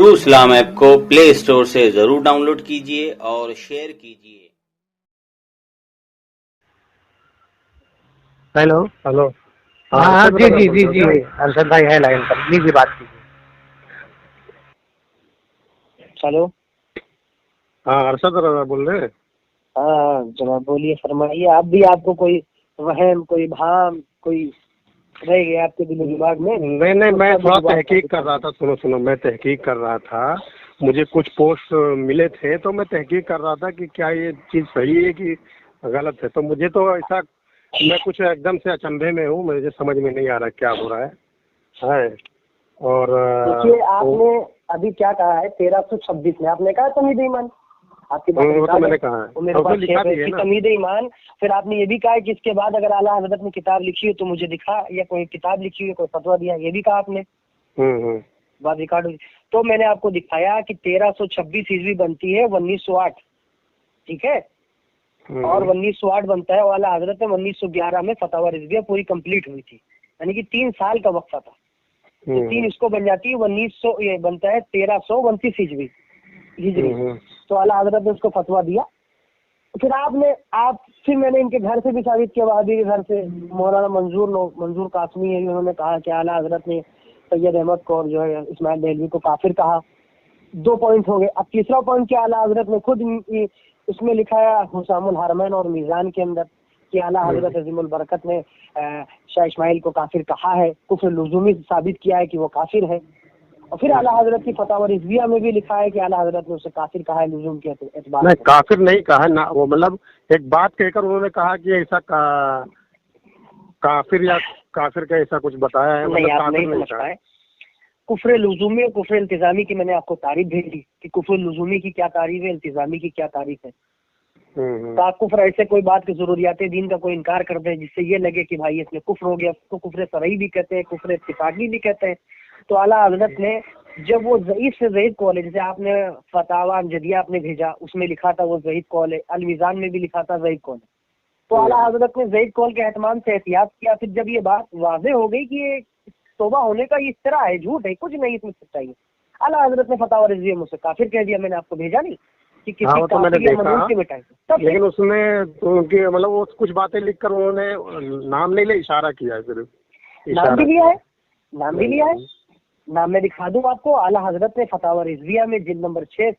True Islam app کو پلے store سے ضرور ڈاؤن لوڈ کیجیے اور شیئر کیجیے۔ ہیلو ہلو، ہاں جی جی جی جی ارشد بھائی ہے لائن پر، جی بات کیجیے۔ ہلو، ہاں ارشد بول رہے ہیں؟ ہاں جناب بولیے، فرمائیے۔ آپ کو کوئی وہم، کوئی بھام، کوئی رہ گیا آپ کے دل و دماغ میں؟ نہیں میں تھوڑا تحقیق کر رہا تھا، سنو میں تحقیق کر رہا تھا، مجھے کچھ پوسٹ ملے تھے تو میں تحقیق کر رہا تھا کہ کیا یہ چیز صحیح ہے کہ غلط ہے۔ تو مجھے تو ایسا، میں کچھ ایک دم سے اچنبھے میں ہوں، مجھے سمجھ میں نہیں آ رہا کیا ہو رہا ہے۔ اور دیکھیے، آپ نے ابھی کیا کہا ہے 1326 میں آپ نے کہا تمید ایمان، آپ کی بات میں نے کہا ہے تمید ایمان۔ پھر آپ نے یہ بھی کہا کہ اس کے بعد اگر اعلیٰ حضرت نے کتاب لکھی ہو تو مجھے دکھا، یا کوئی کتاب لکھی ہو، کوئی فتویٰ دیا، یہ بھی کہا آپ نے، بات ریکارڈ ہوئی۔ تو میں نے آپ کو دکھایا کہ 1326 عیسوی بنتی ہے 1908، ٹھیک ہے، اور 1908 بنتا ہے، اور اعلیٰ حضرت نے 1911 میں فتاوی رضویہ پوری کمپلیٹ ہوئی تھی، یعنی کہ 3 سال کا وقفہ تھا۔ تو 3 اس کو بن جاتی ہے 1900، یہ بنتا ہے 1329 ہجری۔ تو اعلیٰ حضرت نے اس کو فتویٰ دیا۔ پھر پھر میں نے ان کے گھر سے بھی ثابت کیا، وہابی کے گھر سے مولانا منظور قاسمی ہے، انہوں نے کہا کہ اعلیٰ حضرت نے سید احمد کو اور جو ہے اسماعیل دہلوی کو کافر کہا۔ 2 پوائنٹ ہو گئے۔ اب تیسرا پوائنٹ کیا، اعلیٰ حضرت نے خود اس میں لکھا ہے حسام الحرمین اور میزان کے اندر کہ اعلیٰ حضرت عظیم البرکت نے شاہ اسماعیل کو کافر کہا ہے، کفر لزومی ثابت کیا ہے کہ وہ کافر ہے۔ اور پھر اعلیٰ حضرت کی فتاوی رضویہ میں بھی لکھا ہے کہ اعلیٰ حضرت نے اسے کافر کہا ہے لزوم کے اعتبار سے۔ نہیں، کافر نہیں کہا نا، وہ مطلب ایک بات کہہ کر انہوں نے کہا کہ ایسا کافر یا کافر کا ایسا کچھ بتایا ہے، نہیں، آپ نہیں سمجھ پائے۔ کفر لزومی اور کفر التزامی کی میں نے آپ کو تعریف بھیج دی کہ کفر لزومی کی کیا تعریف ہے، التزامی کی کیا تعریف ہے۔ کفر ایسے کوئی بات کی ضروریات دین کا کوئی انکار کر دے جس سے یہ لگے کہ بھائی اس میں کفر ہو گیا، اس کو کفر صریح بھی کہتے ہیں، کفر اتفاقی بھی کہتے ہیں۔ تو اعلیٰ حضرت نے جب وہ ضعیف سے ضعیف قول ہے، جیسے آپ نے فتاوی امجدیہ آپ نے بھیجا، اس میں لکھا تھا وہ ضعیف قول ہے، المیزان میں بھی لکھا تھا ضعیف قول ہے، تو اعلیٰ حضرت نے ضعیف قول کے اہتمام سے احتیاط کیا۔ پھر جب یہ بات واضح ہو گئی کہ یہ توبہ ہونے کا یہ افتراء ہے، جھوٹ ہے، کچھ نہیں اس میں سچائی ہے، اعلیٰ حضرت نے فتاوی رضویہ مجھ سے کافر کہہ دیا۔ میں نے آپ کو بھیجا نہیں کہ کسی کافر یا منحوس کے مٹائے، لیکن اس میں تو ان کی مطلب وہ کچھ باتیں لکھ کر انہوں نے نام نہیں لے، اشارہ کیا ہے، صرف نام بھی لیا ہے، نام بھی لیا ہے۔ نام میں دکھا دوں آپ کو، اعلیٰ حضرت نے فتاوی رضویہ میں جلد نمبر 6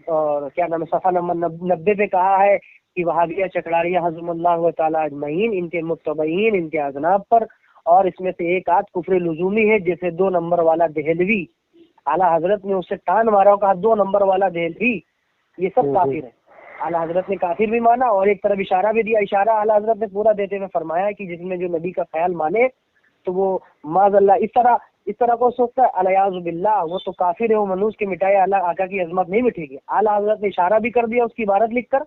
اور کیا نام ہے صفحہ نمبر 90 پہ کہا ہے کہ وہابیہ چکراریہ حضم اللہ تعالیٰ اجمعین، ان کے متبعین، ان کے اذناب پر، اور اس میں سے ایک آدھ کفر لزومی ہے، جیسے 2 نمبر والا دہلوی، اعلیٰ حضرت نے اس سے ٹان مارا اور کہا 2 نمبر والا دہلوی یہ سب کافر ہے۔ اعلیٰ حضرت نے کافر بھی مانا اور ایک طرف اشارہ بھی دیا۔ اشارہ اعلیٰ حضرت نے پورا دیتے ہوئے فرمایا کہ جس میں جو نبی کا خیال مانے تو وہ معاذ اللہ اس طرح کو سوچتا ہے، الیاذ باللہ، وہ تو کافر ہے، وہ منوس کے مٹائے اللہ آقا کی عظمت نہیں مٹے گی۔ اعلیٰ حضرت نے اشارہ بھی کر دیا اس کی عبارت لکھ کر،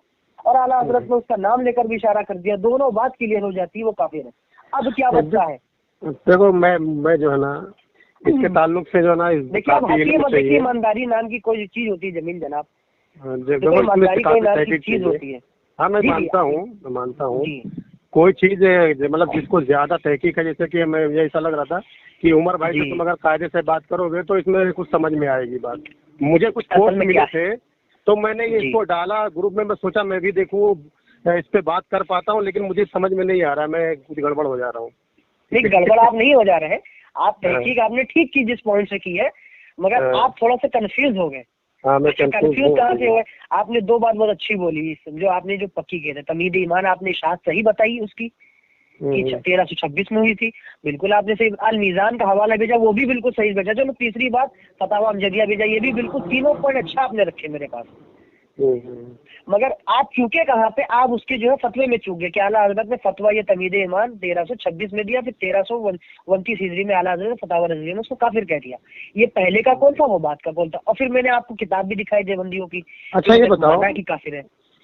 اور اعلیٰ حضرت نے اس کا نام لے کر بھی اشارہ کر دیا، دونوں بات کلیئر ہو جاتی ہے، وہ کافر ہے۔ اب کیا بچتا ہے؟ دیکھو میں جو ہے نا اس کے تعلق سے جو ہے نا، دیکھیے ایمانداری نام کی کوئی چیز ہوتی ہے جمیل جناب، ایمانداری کوئی نام کی چیز ہوتی ہے۔ ہاں میں مانتا ہوں کوئی چیز مطلب جس کو زیادہ تحقیق ہے، جیسے کہ میں یہ ایسا لگ رہا تھا کہ عمر بھائی سے تم اگر قاعدے سے بات کرو گے تو اس میں کچھ سمجھ میں آئے گی بات۔ مجھے کچھ پوسٹ ملے تھے تو میں نے اس کو ڈالا گروپ میں سوچا میں بھی دیکھوں اس پہ بات کر پاتا ہوں، لیکن مجھے سمجھ میں نہیں آ رہا، میں کچھ گڑبڑ ہو جا رہا ہوں۔ نہیں، گڑبڑ آپ نہیں ہو جا رہے ہیں، آپ تحقیق آپ نے ٹھیک کی جس پوائنٹ سے کی ہے، مگر آپ تھوڑا سا کنفیوز ہو گئے۔ کنفیوز کہاں سے ہوئے؟ آپ نے 2 بات بہت اچھی بولی، جو آپ نے جو پکی کہتے تمید ایمان، آپ نے اشاعت صحیح بتائی اس کی 1326 میں ہوئی تھی، بالکل آپ نے صحیح۔ المیزان کا حوالہ بھیجا، وہ بھی بالکل صحیح بھیجا۔ چلو تیسری بات فتاوی امجدیہ بھیجا، یہ بھی بالکل 3 پوائنٹ اچھا آپ نے رکھے میرے پاس، مگر آپ چونکے کہاں پہ آپ اس کے جو ہے فتوے میں چوک گئے کہ اعلیٰ حضرت نے فتویٰ یہ تمید ایمان 1326 میں دیا، پھر 1329 ہجری میں اعلیٰ حضرت نے فتاوی رضویہ میں اس کو کافر کہہ دیا۔ یہ پہلے کا کون تھا، وہ بات کا کون تھا؟ اور پھر میں نے آپ کو کتاب بھی دکھائی دیوبندیوں کی۔ اچھا یہ بتاؤ کہ کافر ہے،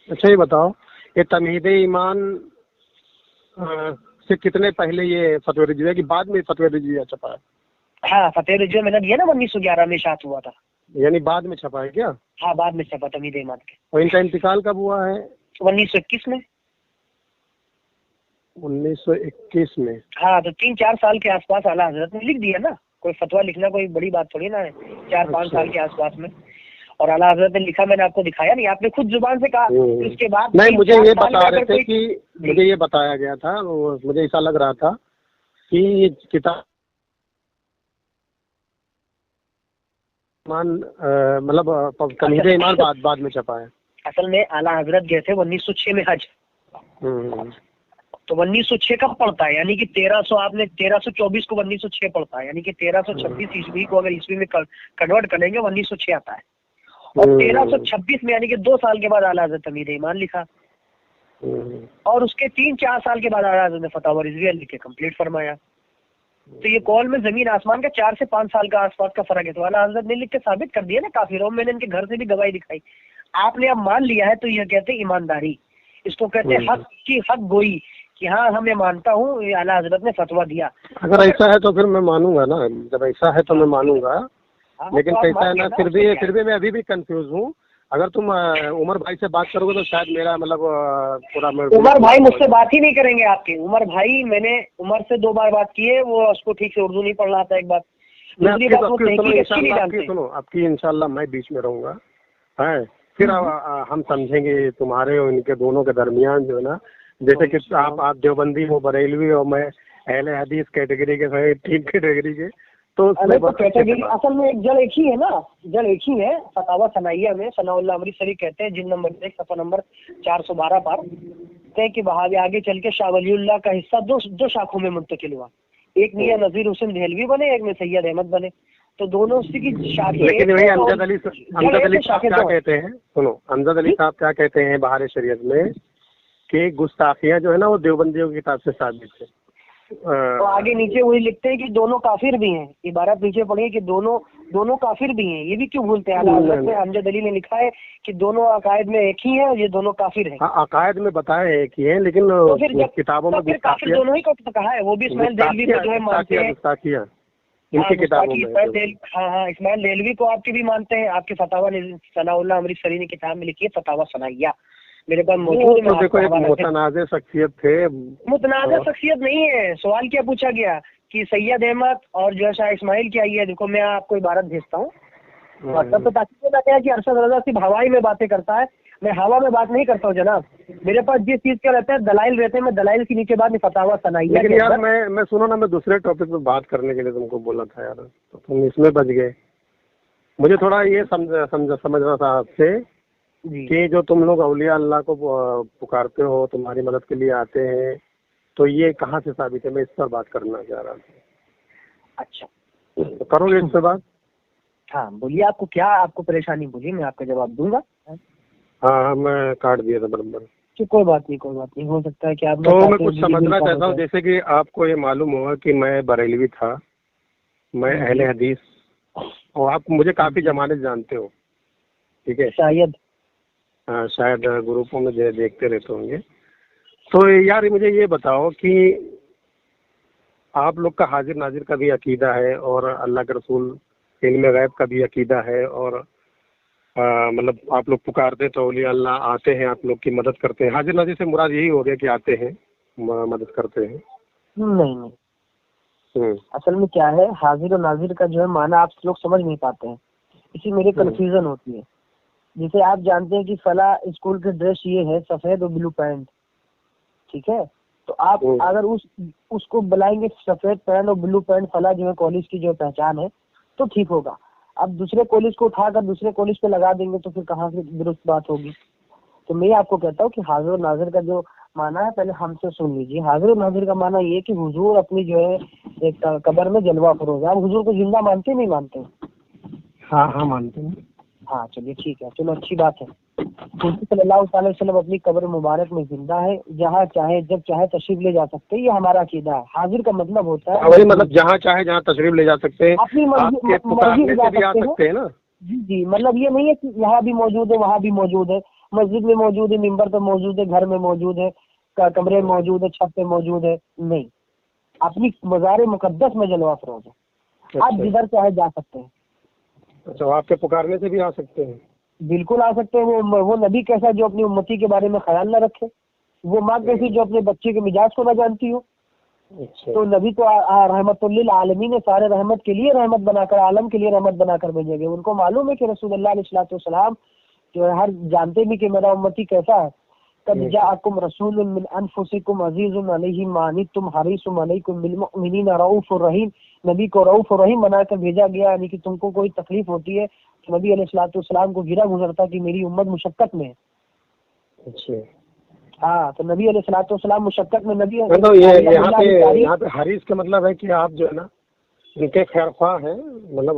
اچھا یہ بتاؤ یہ تمید ایمان سے کتنے پہلے یہ فتوی رضویہ کی بعد میں فتوی رضویہ چھپا ہے؟ ہاں فتوی رضویہ میں نے دیا نا 1911 میں اشاعت ہوا تھا، یعنی بعد میں چھپا ہے کیا؟ ہاں بعد میں چھپا تمید ایمان کے۔ اور ان کا انتقال کب ہوا ہے؟ 1921 میں۔ 1921 میں؟ ہاں تو 3-4 سال کے آس پاس اعلیٰ حضرت نے لکھ دیا نا، کوئی فتوا لکھنا کوئی بڑی بات تھوڑی نا ہے 4-5 سال کے آس پاس میں. اور اعلیٰ حضرت نے لکھا, میں نے آپ کو دکھایا نہیں, آپ نے خود زبان سے کہا. اس کے بعد نہیں, مجھے یہ بتا رہے تھے کہ مجھے یہ بتایا گیا تھا, مجھے ایسا لگ رہا تھا کہ یہ کتاب مطلب تمہید ایمان بعد میں چھپا ہے. اصل میں اعلیٰ حضرت گئے تھے 1906 میں حج, تو 1906 کب پڑتا ہے, یعنی کہ 1300 آپ نے 1324 کو 1906 پڑتا ہے, یعنی کہ 1326 عیسوی کو اگر عیسوی میں کنورٹ کریں گے 1906 آتا ہے. اور 1326 میں یعنی کہ 2 سال کے بعد اعلیٰ حضرت تمہید ایمان لکھا, اور اس کے 3-4 سال کے بعد اعلیٰ حضرت نے فتاوی رضویہ لکھ کے کمپلیٹ فرمایا. تو یہ قول میں زمین آسمان کا 4 سے 5 سال کا آس پاس کا فرق ہے. تو اعلیٰ حضرت نے لکھ کے ثابت کر دیا نا کافروں, میں نے ان کے گھر سے بھی گواہی دکھائی. آپ نے اب مان لیا ہے تو یہ کہتے ہیں ایمانداری, اس کو کہتے ہیں حق کی حق گوئی, کہ ہاں ہم یہ مانتا ہوں یہ اعلیٰ حضرت نے فتویٰ دیا. اگر ایسا ہے تو پھر میں مانوں گا نا, جب ایسا ہے تو میں مانوں گا, لیکن کیسا ہے نا پھر بھی میں ابھی بھی کنفیوز ہوں. اگر تم عمر بھائی سے بات کرو گے تو شاید میرا مطلب پورا عمر بھائی مجھ سے بات ہی نہیں کریں گے آپ کے. عمر بھائی میں نے عمر سے 2 بار بات کی ہے, وہ اس کو ٹھیک سے اردو نہیں پڑھ رہا تھا ایک بات. سنو آپ کی انشاءاللہ میں بیچ میں رہوں گا, پھر ہم سمجھیں گے تمہارے اور ان کے دونوں کے درمیان جو ہے نا, جیسے کہ آپ دیوبندی ہو بریلوی اور میں اہل حدیث کیٹیگری کے ٹھیک کیٹیگری کے, تو اصل میں جل ایک ہی ہے نا, جل ایک ہی ہے. فتاوی ثنائیہ میں ثناء اللہ امرتسری کہتے ہیں جن نمبر 1 صفحہ نمبر 412 پر کہتے ہیں کہ وہاں آگے چل کے شاہ ولی اللہ کا حصہ دو شاخوں میں منتقل ہوا, ایک میاں نذیر حسین دہلوی بنے, ایک میں سید احمد بنے. تو دونوں اسی کی شاخیں. لیکن وہی امجد علی صاحب کیا کہتے ہیں, سنو امجد علی صاحب کیا کہتے ہیں بہار شریعت میں, کہ گستاخیاں جو ہے نا وہ دیوبندیوں کی کتاب سے ثابت ہے. تو آگے نیچے وہی لکھتے ہیں کہ دونوں کافر بھی ہیں, عبارت نیچے پڑھیے کہ دونوں کافر بھی ہیں. یہ بھی کیوں بھولتے ہیں, اعلیٰ حضرت نے امجد علی نے لکھا ہے کہ دونوں عقائد میں ایک ہی ہیں اور یہ دونوں کافر ہیں. عقائد میں بتائے ایک ہی ہیں, لیکن کتابوں میں کافر دونوں ہی کو کہا ہے. وہ بھی اسماعیل دہلوی کو جو ہے مانتے ہیں ان کی کتابوں میں. ہاں اسماعیل دہلوی کو آپ کے بھی مانتے ہیں, آپ کے فتاوی ثناء اللہ امرتسری نے کتاب میں لکھی ہے فتاوی ثنائیہ, میرے پاس موجود ہے. دیکھو ایک متنازع شخصیت تھے. متنازع شخصیت نہیں ہے. سوال کیا پوچھا گیا کہ سید احمد اور جو ہے شاہ اسماعیل کیا یہ, دیکھو میں آپ کو عبارت بھیجتا ہوں واٹسپ پہ, تاکہ بتایا کہ ارشد رضا صرف ہوائی میں باتیں کرتا ہے. میں ہوا میں بات نہیں کرتا ہوں جناب, میرے پاس جس چیز کا رہتا ہے دلائل رہتے ہیں, میں دلائل کے نیچے بعد میں فتاوی ثنائیہ. لیکن یار میں سنو نا, میں دوسرے ٹاپک پہ بات کرنے کے لیے تم کو بولا تھا یار, تو تم اس میں بچ گئے. مجھے تھوڑا یہ سمجھنا تھا آپ سے کہ جو تم لوگ اولیاء اللہ کو پکارتے ہو, تمہاری مدد کے لیے آتے ہیں, تو یہ کہاں سے ثابت ہے؟ میں اس پر بات کرنا چاہ رہا تھا. اچھا کرو گے اس پہ بات؟ ہاں بولیے, آپ کو کیا آپ کو پریشانی, بولیے میں آپ کا جواب دوں گا. ہاں میں کاٹ دیا تھا برابر. کوئی بات نہیں, ہو سکتا ہے کہ آپ. تو میں کچھ سمجھنا چاہتا ہوں, جیسے کہ آپ کو یہ معلوم ہوگا کہ میں بریلوی تھا, میں اہل حدیث, اور آپ مجھے کافی زمانے سے جانتے ہو, ٹھیک ہے شاید, ہاں شاید گروپوں میں دیکھتے رہتے ہوں گے. تو یار مجھے یہ بتاؤ کہ آپ لوگ کا حاضر ناظر کا بھی عقیدہ ہے, اور اللہ کے رسول علم غیب کا بھی عقیدہ ہے, اور مطلب آپ لوگ پکارتے تو اولیاء اللہ آتے ہیں, آپ لوگ کی مدد کرتے ہیں. حاضر ناظر سے مراد یہی ہو گیا کہ آتے ہیں مدد کرتے ہیں. نہیں اصل میں کیا ہے, حاضر و ناظر کا جو ہے معنی آپ لوگ سمجھ نہیں پاتے ہیں, اسی میری کنفیوژن ہوتی ہے. جیسے آپ جانتے ہیں کہ فلاں اسکول کی ڈریس یہ ہے سفید اور بلو پینٹ, ٹھیک ہے, تو آپ اگر اس کو بلائیں گے سفید پینٹ اور بلو پینٹ فلاں جو ہے کالج کی جو پہچان ہے تو ٹھیک ہوگا. اب دوسرے کالج کو اٹھا کر دوسرے کالج پہ لگا دیں گے تو پھر کہاں سے درست بات ہوگی. تو میں آپ کو کہتا ہوں کہ حاضر و ناظر کا جو معنی ہے پہلے ہم سے سن لیجیے. حاضر و ناظر کا معنی یہ کہ حضور اپنی جو ہے ایک قبر میں جلوہ فروز ہے. آپ حضور کو زندہ مانتے نہیں مانتے؟ ہاں مانتے ہیں. ہاں چلیے ٹھیک ہے, چلو اچھی بات ہے. حضور صلی اللہ تعالی وسلم اپنی قبر مبارک میں زندہ ہے, جہاں چاہے جب چاہے تشریف لے جا سکتے ہیں, یہ ہمارا عقیدہ ہے. حاضر کا مطلب ہوتا ہے وہی مطلب جہاں چاہے جہاں تشریف لے جا سکتے ہیں, اپنی مرضی سے جا سکتے ہیں. جی مطلب یہ نہیں ہے کہ یہاں بھی موجود ہے وہاں بھی موجود ہے, مسجد میں موجود ہے, ممبر پہ موجود ہے, گھر میں موجود ہے, کمرے میں موجود ہے, چھت پہ موجود ہے, نہیں. اپنی مزار مقدس میں جلوہ فروز ہے, آپ جدھر چاہے جا سکتے ہیں. اچھا, آپ کے پکارنے سے بھی آ سکتے ہیں؟ بالکل آ سکتے ہیں. وہ نبی کیسا جو اپنی امتی کے بارے میں خیال نہ رکھے, وہ ماں کیسی جو اپنے بچے کے مزاج کو نہ جانتی ہو, تو نبی تو رحمت للعالمین سارے رحمت کے لیے رحمت بنا کر، عالم کے لیے رحمت بنا کر بھیجے گئے. ان کو معلوم ہے کہ رسول اللہ علیہ الصلوۃ والسلام جو ہے ہر جانتے بھی کہ میرا امتی کیسا ہے. قد جاءکم رسول من انفسکم عزیز علیہ ما عنتم حریص علیکم بالمؤمنین رؤوف الرحیم. نبی کو رؤوف الرحیم بنا کر بھیجا گیا، یعنی کہ تم کو کوئی تکلیف ہوتی ہے تو نبی علیہ الصلوۃ والسلام کو گرا گزرتا کہ میری امت مشقت میں ہے. اچھا ہاں تو نبی علیہ الصلوۃ والسلام مشقت میں. نبی یہاں پہ حریص کا مطلب ہے کہ آپ جو ہے نا ان کے خیر خواہ ہیں، مطلب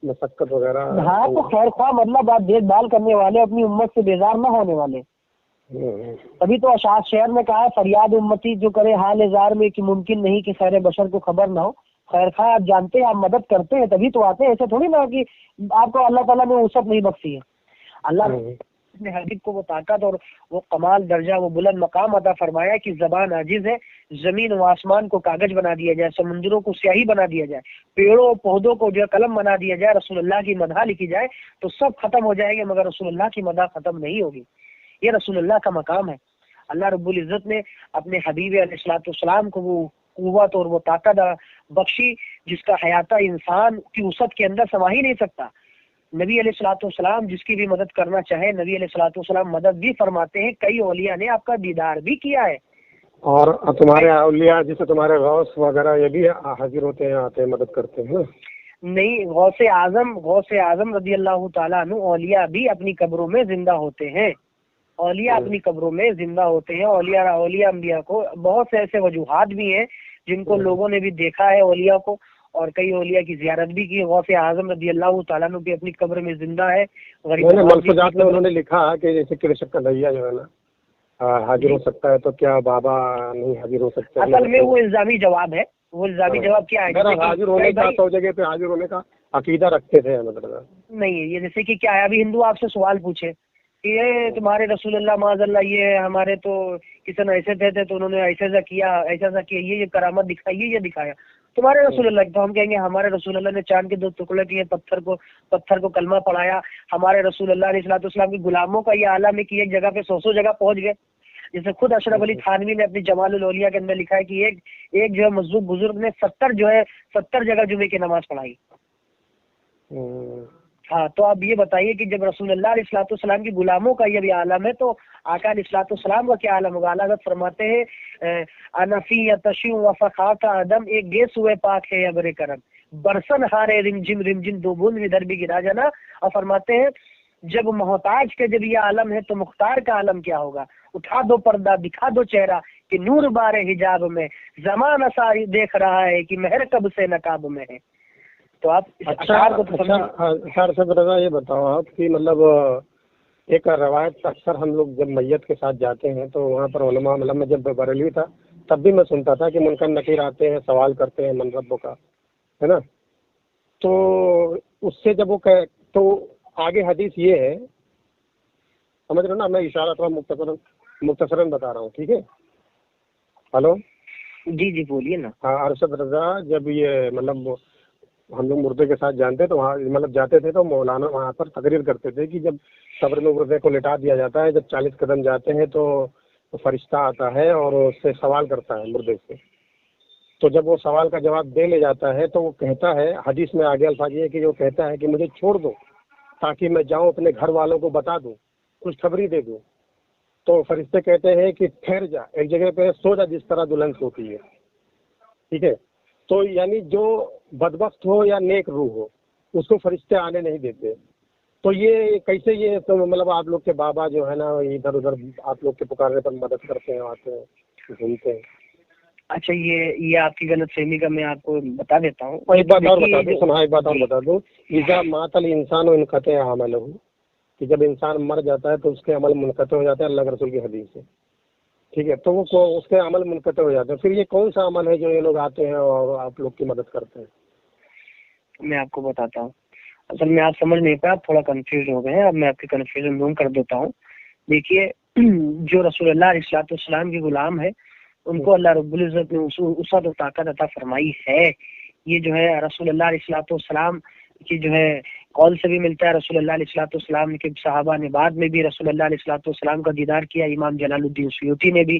مشقت وغیرہ. ہاں تو خیر خواہ مطلب آپ دیکھ بھال کرنے والے، اپنی امت سے بیزار نہ ہونے والے. تبھی تو اشعار شعر میں کہا ہے فریاد امتی جو کرے حال اظہار میں کہ ممکن نہیں کہ خیر بشر کو خبر نہ ہو. خیر خواہ آپ جانتے ہیں، آپ مدد کرتے ہیں تبھی تو آتے ہیں. ایسے تھوڑی نہ کہ آپ کو اللہ تعالیٰ نے وسعت نہیں بخشی ہے. اللہ نے حبیب کو وہ طاقت اور وہ کمال درجہ، وہ بلند مقام عطا فرمایا کہ زبان عاجز ہے، زمین و آسمان کو کاغذ بنا دیا جائے، سمندروں کو سیاہی بنا دیا جائے، پیڑوں پودوں کو جو ہے قلم بنا دیا جائے، رسول اللہ کی مدح لکھی جائے تو سب ختم ہو جائے گے مگر رسول اللہ کی مدح ختم نہیں ہوگی. یہ رسول اللہ کا مقام ہے. اللہ رب العزت نے اپنے حبیب علیہ الصلوۃ والسلام کو وہ قوت اور وہ طاقت بخشی جس کا حیات انسان کی وسعت کے اندر سما ہی نہیں سکتا. نبی علیہ الصلوۃ والسلام جس کی بھی مدد کرنا چاہے نبی علیہ الصلوۃ والسلام مدد بھی فرماتے ہیں. کئی اولیاء نے آپ کا دیدار بھی کیا ہے. اور تمہارے اولیاء جیسے تمہارے غوث وغیرہ یہ بھی حاضر ہوتے ہیں، آتے ہیں، مدد کرتے ہیں. نہیں، غوث اعظم رضی اللہ تعالیٰ عنہ اولیاء بھی اپنی قبروں میں زندہ ہوتے ہیں. اولیاء اپنی قبروں میں زندہ ہوتے ہیں. اولیاء انبیاء کو بہت سے ایسے وجوہات بھی ہیں جن کو لوگوں نے بھی دیکھا ہے اولیاء کو، اور کئی اولیاء کی زیارت بھی کی. غوث اعظم رضی اللہ تعالیٰ عنہ بھی اپنی قبر میں زندہ ہے. ملفوظات میں انہوں نے لکھا کہ جیسے کرشک کنہیا جو ہے نا حاضر ہو سکتا ہے تو کیا بابا نہیں حاضر ہو سکتے؟ اصل میں وہ الزامی جواب ہے. وہ الزامی جواب کیا ہے؟ حاضر ہونے کا تو جگہ پہ حاضر ہونے کا عقیدہ رکھتے تھے مطلب نہیں. یہ جیسے کہ کیا ہے، ابھی ہندو آپ سے سوال پوچھے کہ یہ تمہارے رسول اللہ معاذ اللہ یہ ہمارے تو کسی نے ایسے تھے تو انہوں نے ایسا کیا ایسا کیا، یہ کرامت دکھائی، یہ دکھایا تمہارے رسول اللہ. تو ہم کہیں گے ہمارے رسول اللہ نے چاند کے 2 ٹکڑے کیے، پتھر کو کلمہ پڑھایا. ہمارے رسول اللہ علیہ الصلوۃ والسلام کے غلاموں کا یہ عالم ہے کہ ایک جگہ پہ 100 جگہ پہنچ گئے. جیسے خود اشرف علی تھانوی نے اپنی جمال الاولیاء کے اندر لکھا ہے کہ ایک جو ہے مذہب بزرگ نے 70 جگہ جمعے کی نماز پڑھائی. ہاں تو آپ یہ بتائیے کہ جب رسول اللہ علیہ الصلوۃ والسلام کی غلاموں کا یہ بھی عالم ہے تو آقا علیہ الصلوۃ والسلام کا کیا عالم ہوگا؟ اللہ فرماتے ہیں انفی یتشی و فخاک آدم ایک گیس ہوئے پاک ہے ابر کرم برسن ہارے رمجم 2 بوند ادھر بھی گرا جانا. اور فرماتے ہیں جب محتاج کے جب یہ عالم ہے تو مختار کا عالم کیا ہوگا؟ اٹھا دو پردہ دکھا دو چہرہ کہ نور بارے حجاب میں زمانہ ساری دیکھ رہا ہے کہ مہر کب سے نقاب میں ہے. تو آپ اس اشعار کو رضا یہ بتاؤ آپ کہ مطلب ایک روایت اکثر ہم لوگ جب میت کے ساتھ جاتے ہیں تو وہاں پر علماء مطلب میں جب بریلوی تھا تب بھی میں سنتا تھا کہ منکر نکیر آتے ہیں، سوال کرتے ہیں من ربوں کا، ہے نا. تو اس سے جب وہ تو آگے حدیث یہ ہے، سمجھ رہے نا، میں اشارہ تھوڑا مختصراً بتا رہا ہوں، ٹھیک ہے. ہلو جی بولیے نا. ہاں ارشد رضا، جب یہ مطلب ہم لوگ مردے کے ساتھ جانتے تو وہاں مطلب جاتے تھے تو مولانا وہاں پر تقریر کرتے تھے کہ جب قبر میں مردے کو لٹا دیا جاتا ہے، جب 40 قدم جاتے ہیں تو فرشتہ آتا ہے اور اس سے سوال کرتا ہے مردے سے. تو جب وہ سوال کا جواب دے لے جاتا ہے تو وہ کہتا ہے، حدیث میں آگے الفاظ یہ کہ وہ کہتا ہے کہ مجھے چھوڑ دو تاکہ میں جاؤں اپنے گھر والوں کو بتا دوں، کچھ خبری دے دوں. تو فرشتے کہتے ہیں کہ ٹھہر جا، ایک جگہ پہ سو جا جس طرح دلہن سوتی ہے، ٹھیک ہے. تو یعنی جو بدبخت ہو یا نیک روح ہو اس کو فرشتے آنے نہیں دیتے. تو یہ کیسے، یہ تو مطلب آپ لوگ کے بابا جو ہے نا ادھر ادھر آپ لوگ کے پکارنے پر مدد کرتے ہیں، آتے ہیں، گھومتے ہیں. اچھا یہ آپ کی غلط فہمی کا میں آپ کو بتا دیتا ہوں. ایک بات اور بتا دوں اذا مات الانسان انقطع عملہ، کہ جب انسان مر جاتا ہے تو اس کے عمل منقطع ہو جاتے ہیں، اللہ کے رسول کی حدیث ہے، ٹھیک ہے. تو وہ اس کے عمل منقطع ہو جاتے ہیں. پھر یہ کون سا عمل ہے جو یہ لوگ آتے ہیں اور آپ لوگ کی مدد کرتے ہیں؟ میں آپ کو بتاتا ہوں. اصل میں آپ سمجھ نہیں پائے، آپ تھوڑا کنفیوز ہو گئے ہیں. اب میں آپ کی کنفیوژن دور کر دیتا ہوں. دیکھیے جو رسول اللہ علیہ الصلوۃ والسلام کے غلام ہے ان کو اللہ رب العزت نے وسعت و طاقت عطا فرمائی ہے. یہ جو ہے رسول اللہ علیہ الصلوۃ والسلام کی جو ہے قول سے بھی ملتا ہے. رسول اللہ علیہ الصلوۃ والسلام کے صحابہ نے بعد میں بھی رسول اللہ علیہ الصلوۃ والسلام کا دیدار کیا. امام جلال الدین سیوطی نے بھی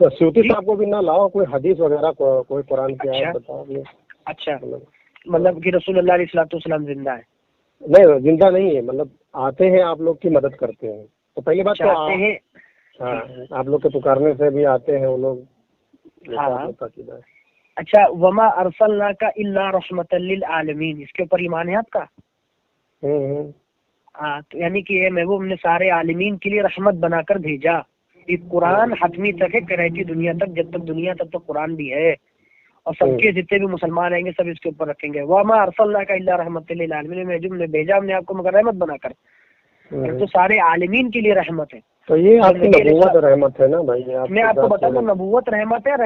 تو سیوطی جی صاحب کو بھی نہ لاؤ، کوئی حدیث وغیرہ کوئی قرآن کی آیت بتاؤ اپنے۔ اچھا، مطلب کہ رسول اللہ علیہ السلام زندہ ہے؟ نہیں زندہ نہیں ہے، مطلب آتے ہیں آپ لوگ کی مدد کرتے ہیں، تو پہلی بات تو چاہتے ہیں ہاں آپ لوگ کے پکارنے سے بھی آتے ہیں وہ لوگ۔ ہاں۔ اچھا، وما ارسلناک الا رحمۃ للعالمین، اس کے اوپر ایمان ہے آپ کا؟ ہاں، تو یعنی کہ یہ محبوب نے سارے عالمین کے لیے رحمت بنا کر بھیجا۔ یہ قرآن حتمی تک ہے، کرائٹی دنیا تک، جب تک دنیا تب تک قرآن بھی ہے، اور سب کے جتنے بھی مسلمان آئیں گے سب اس کے اوپر رکھیں گے۔ وما ارسلناک الا رحمۃ للعالمین، محبوب نے بھیجا ہم نے آپ کو مگر رحمت بنا کر، تو سارے عالمین کے لیے رحمت ہے۔ تو یہ آپ کی نبوت رحمت ہے نا بھائی؟ میں آپ کو بتا دوں نبوت رحمت ہے،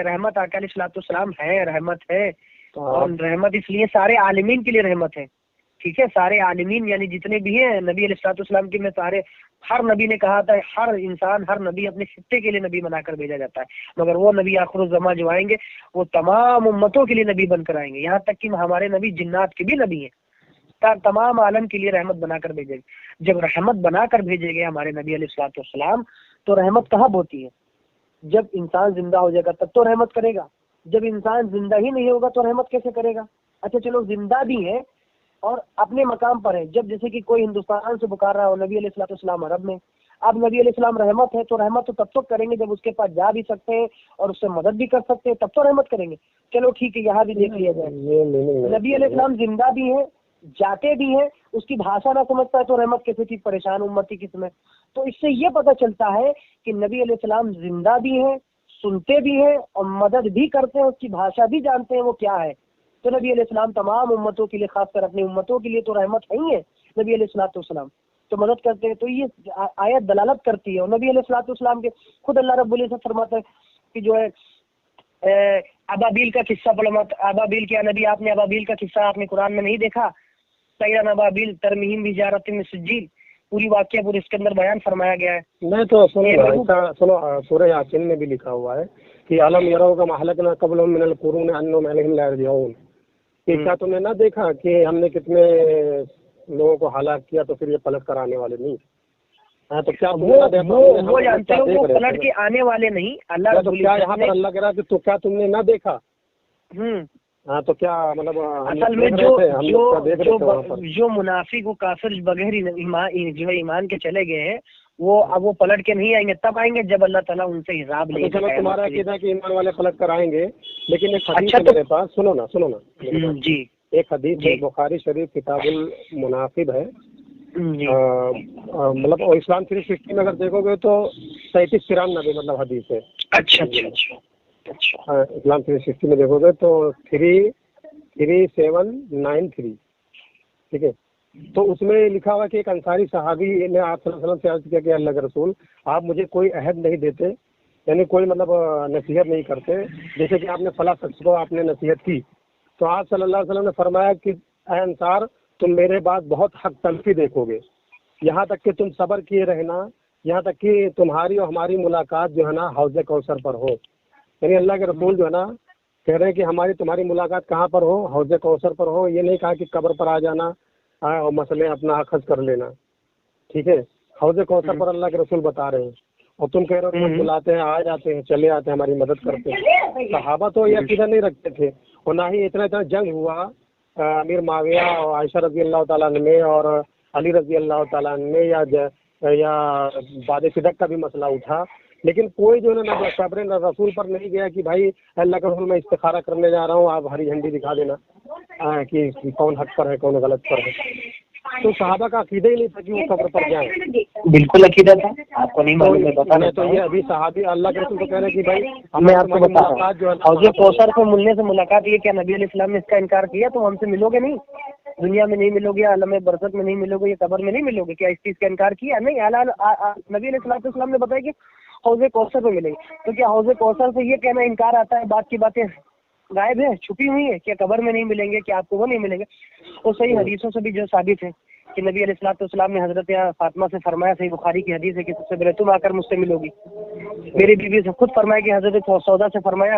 رحمت آقا علیہ السلام ہے، رحمت ہے، اور رحمت اس لیے سارے عالمین کے لیے رحمت ہے، ٹھیک ہے؟ سارے عالمین یعنی جتنے بھی ہیں نبی علیہ السلام کے میں سارے، ہر نبی نے کہا تھا ہر انسان ہر نبی اپنے خطے کے لیے نبی بنا کر بھیجا جاتا ہے، مگر وہ نبی آخر الزمان جو آئیں گے وہ تمام امتوں کے لیے نبی بن کر آئیں گے، یہاں تک کہ ہمارے نبی جنات کے بھی نبی ہیں، تمام عالم کے لیے رحمت بنا کر بھیجے گے۔ جب رحمت بنا کر بھیجے گئے ہمارے نبی علیہ السلام، تو رحمت کہاں ہوتی ہے؟ جب انسان زندہ ہو جائے گا تب تو رحمت کرے گا، جب انسان زندہ ہی نہیں ہوگا تو رحمت کیسے کرے گا؟ اچھا چلو زندہ بھی ہے اور اپنے مقام پر ہے، جب جیسے کہ کوئی ہندوستان سے پکار رہا ہو نبی علیہ السلام عرب میں، اب نبی علیہ السلام رحمت ہے تو رحمت تو تب تک کریں گے جب اس کے پاس جا بھی سکتے ہیں اور اس سے مدد بھی کر سکتے ہیں، تب تو رحمت کریں گے۔ چلو ٹھیک ہے، یہاں بھی دیکھ لیا جائے، نبی علیہ السلام زندہ بھی ہیں، جاتے بھی ہیں، اس کی بھاشا نہ سمجھتا ہے تو رحمت کیسے کی؟ پریشان امتی کس میں؟ تو اس سے یہ پتہ چلتا ہے کہ نبی علیہ السلام زندہ بھی ہیں، سنتے بھی ہیں اور مدد بھی کرتے ہیں، اس کی بھاشا بھی جانتے ہیں وہ کیا ہے۔ تو نبی علیہ السلام تمام امتوں کے لیے، خاص کر اپنی امتوں کے لیے تو رحمت ہے ہی ہے، نبی علیہ السلام تو مدد کرتے ہیں۔ تو یہ آیت دلالت کرتی ہے، اور نبی علیہ السلام کے خود اللہ رب العزت فرماتا ہے کہ جو ہے ابابیل کا قصہ پڑھا، ابابیل کیا نبی آپ نے ابابیل کا قصہ آپ نے قرآن میں نہیں دیکھا؟ سیرا ابابیل ترمیم بحجارۃ من سجیل، پوری واقعہ پورے اس کے اندر بیان فرمایا گیا ہے۔ نہیں تو سنو سورہ یاسین میں بھی لکھا ہوا ہے کہ علم یرو کا مہلکنا قبلہم من القرون انہم الیہم لا یرجعون، کہ کیا تم نے نہ دیکھا کہ ہم نے کتنے لوگوں کو ہلاک کیا تو پھر یہ پلٹ کر آنے والے نہیں؟ ہاں تو کیا وہ جانتے ہو وہ پلٹ کے آنے والے نہیں، اللہ تو کیا یہاں پر اللہ کہہ رہا کہ تو کیا تم نے نہ دیکھا؟ ہاں تو کیا مطلب اصل میں جو منافق و کافر بغیر جو ایمان کے چلے گئے ہیں وہ اب وہ پلٹ کے نہیں آئیں گے، تب آئیں گے جب اللہ تعالیٰ ان سے حساب لے گا۔ چلو تمہارا عقیدہ کہ ایمان والے پلٹ کر آئیں گے، لیکن ایک حدیث ہے میرے پاس، سنو نا جی، ایک حدیث ہے بخاری شریف کتاب المناقب ہے، مطلب اسلام 360 میں اگر دیکھو گے تو 3393 مطلب حدیث ہے۔ اچھا ہاں اسلام 360 میں دیکھو گے تو 3793، ٹھیک ہے؟ تو اس میں لکھا ہوا کہ ایک انصاری صحابی نے آپ صلی اللہ علیہ وسلم سے عرض کیا کہ اللہ کے رسول آپ مجھے کوئی عہد نہیں دیتے، یعنی کوئی مطلب نصیحت نہیں کرتے، جیسے کہ آپ نے فلاں شخص کو آپ نے نصیحت کی، تو آپ صلی اللہ علیہ وسلم نے فرمایا کہ اے انصار تم میرے بعد بہت حق تلفی دیکھو گے، یہاں تک کہ تم صبر کیے رہنا، یہاں تک کہ تمہاری اور ہماری ملاقات جو ہے نا حوض کوثر پر ہو۔ یعنی اللہ کے رسول جو ہے نا کہہ رہے ہیں کہ ہماری تمہاری ملاقات کہاں پر ہو؟ حوض کوثر پر ہو۔ یہ نہیں کہا کہ قبر پر آ جانا اور مسئلے اپنا اخذ کر لینا، ٹھیک ہے؟ حوض کوثر پر اللہ کے رسول بتا رہے ہیں، اور تم کہہ رہے ہو کہ بلاتے ہیں، آ جاتے ہیں، چلے آتے ہیں، ہماری مدد کرتے ہیں۔ صحابہ تو یہ عقیدہ نہیں رکھتے تھے، اور نہ ہی اتنا جنگ ہوا امیر معاویہ اور عائشہ رضی اللہ تعالیٰ عنہ میں اور علی رضی اللہ تعالیٰ عنہ میں یا باد صدق کا بھی مسئلہ اٹھا، لیکن کوئی جو ہے نہ صبر نہ رسول پر نہیں گیا کہ بھائی اللہ کے رسول میں استخارہ کرنے جا رہا ہوں، آپ ہری جھنڈی دکھا دینا کہ کون حق پر ہے کون غلط پر ہے۔ تو صحابہ کا عقیدہ ہی نہیں تھا کہ وہ قبر پر جائیں۔ بالکل عقیدہ تھا، آپ کو نہیں معلوم ہے بتا تو یہ ابھی صحابی اللہ کے رسول کو کہہ رہے ہیں کہ بھائی میں آپ کو بتا رہا ہوں حوض کوثر کو ملنے سے ملاقات، یہ کیا نبی علیہ السلام نے اس کا انکار کیا تم ہم سے ملو گے نہیں، دنیا میں نہیں ملو گے، عالم برزخ میں نہیں ملو گے، یہ قبر میں نہیں ملو گے، کیا اس چیز کا انکار کیا؟ نہیں، نبی علیہ السلام نے بتایا کہ حوض کوثر میں ملیں گے۔ تو کیا حوض کوثر سے یہ کہنا انکار آتا ہے؟ بات کی باتیں غائب ہیں، چھپی ہوئی ہیں، کیا قبر میں نہیں ملیں گے، کیا آپ کو وہ نہیں ملیں گے؟ اور صحیح حدیثوں سے بھی جو ثابت ہے کہ نبی علیہ السلام نے حضرت فاطمہ سے فرمایا، صحیح بخاری کی حدیث ہے کہ سب سے پہلے تم آ کر مجھ سے ملو گی۔ میری بیوی سے خود فرمایا کہ حضرت سودا سے فرمایا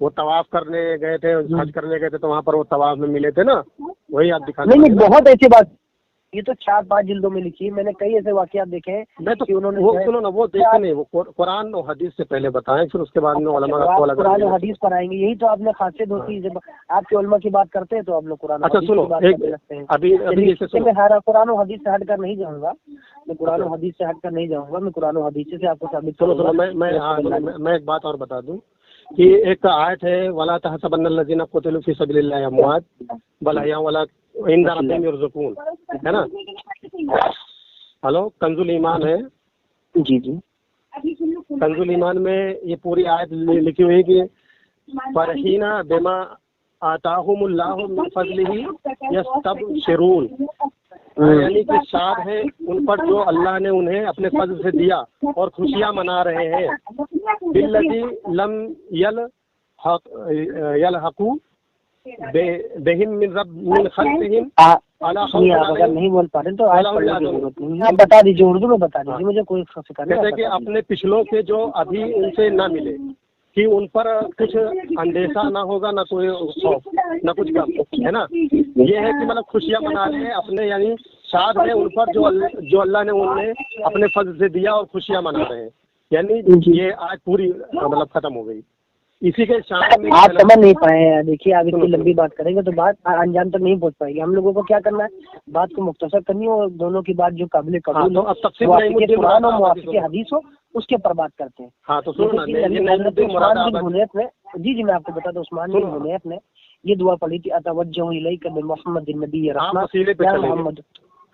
وہ طواف کرنے گئے تھے, حج کرنے گئے تھے, تو وہاں پر وہ طواف میں ملے تھے نا, وہی آپ دکھانے. نہیں بہت ایسی بات, یہ تو 4-5 جلدوں میں لکھی ہے, میں نے کئی ایسے واقعات دیکھے ہیں. میں تو وہ سنو نا, وہ دیکھے نہیں, وہ قرآن اور حدیث سے پہلے بتائیں, پھر اس کے بعد میں علماء کا قول. قرآن و حدیث پر آئیں گے, یہی تو آپ نے خاصیت ہوتی ہے, جب آپ کے علماء کی بات کرتے ہیں تو آپ لوگ قرآن و حدیث کی بات کرتے لگتے ہیں. میں قرآن و حدیث سے ہٹ کر نہیں جاؤں گا, میں قرآن و حدیث سے ہٹ کر نہیں جاؤں گا, میں قرآن و حدیث سے آپ کو ثابت کروں گا. میں ایک بات اور بتا دوں کہ ایک آیت ہے, وَلَا تَحْسَبَنَّ الَّذِينَ قُتِلُوا فِي سَبِيلِ اللَّهِ أَمْوَاتٌ بَلْ أَحْيَاءٌ وَلَكِنَّ رَبَّهُمْ يُرْزَقُونَ, ہے نا. ہلو, کنز الایمان ہے. جی کنز الایمان میں یہ پوری آیت لکھی ہوئی کہ فرحین بما آتاہم اللہ من فضلہ یستبشرون, یعنی کہ شاد ہیں ان پر جو اللہ نے انہیں اپنے فضل سے دیا اور خوشیاں منا رہے ہیں. بالذی لم یلحقوا بہم من خلفہم اگر نہیں بول پا رہے تو آج پڑھنے کی ضرورت نہیں, آپ بتا دیجیے, اردو میں بتا دیجیے, مجھے کوئی فکر نہیں. جیسے کہ اپنے پچھلوں کے جو ابھی ان سے نہ ملے, کہ ان پر کچھ اندیشہ نہ ہوگا, نہ کوئی خوف, نہ کچھ غم, ہے نا. یہ ہے کہ مطلب خوشیاں منا رہے ہیں اپنے, یعنی شاد ہے ان پر جو اللہ نے انہیں اپنے فضل سے دیا اور خوشیاں منا رہے ہیں. یعنی یہ آج پوری مطلب ختم ہو گئی. اسی کے شان میں آپ سمجھ نہیں پائے ہیں. دیکھیے آپ اتنی لمبی بات کریں گے تو بات انجام تک نہیں پہنچ پائے گی. ہم لوگوں کو کیا کرنا ہے, بات کو مختصر کرنی ہو, اور دونوں کی بات جو قابل قبول ہو, قرآن اور موافق حدیث ہو, اس کے پر بات کرتے ہیں. ہاں تو جی میں آپ کو بتا دوں, عثمان بن حنیف نے یہ دعا پڑھی تھی, اتوجہ الیک بمحمد النبی رحمت محمد.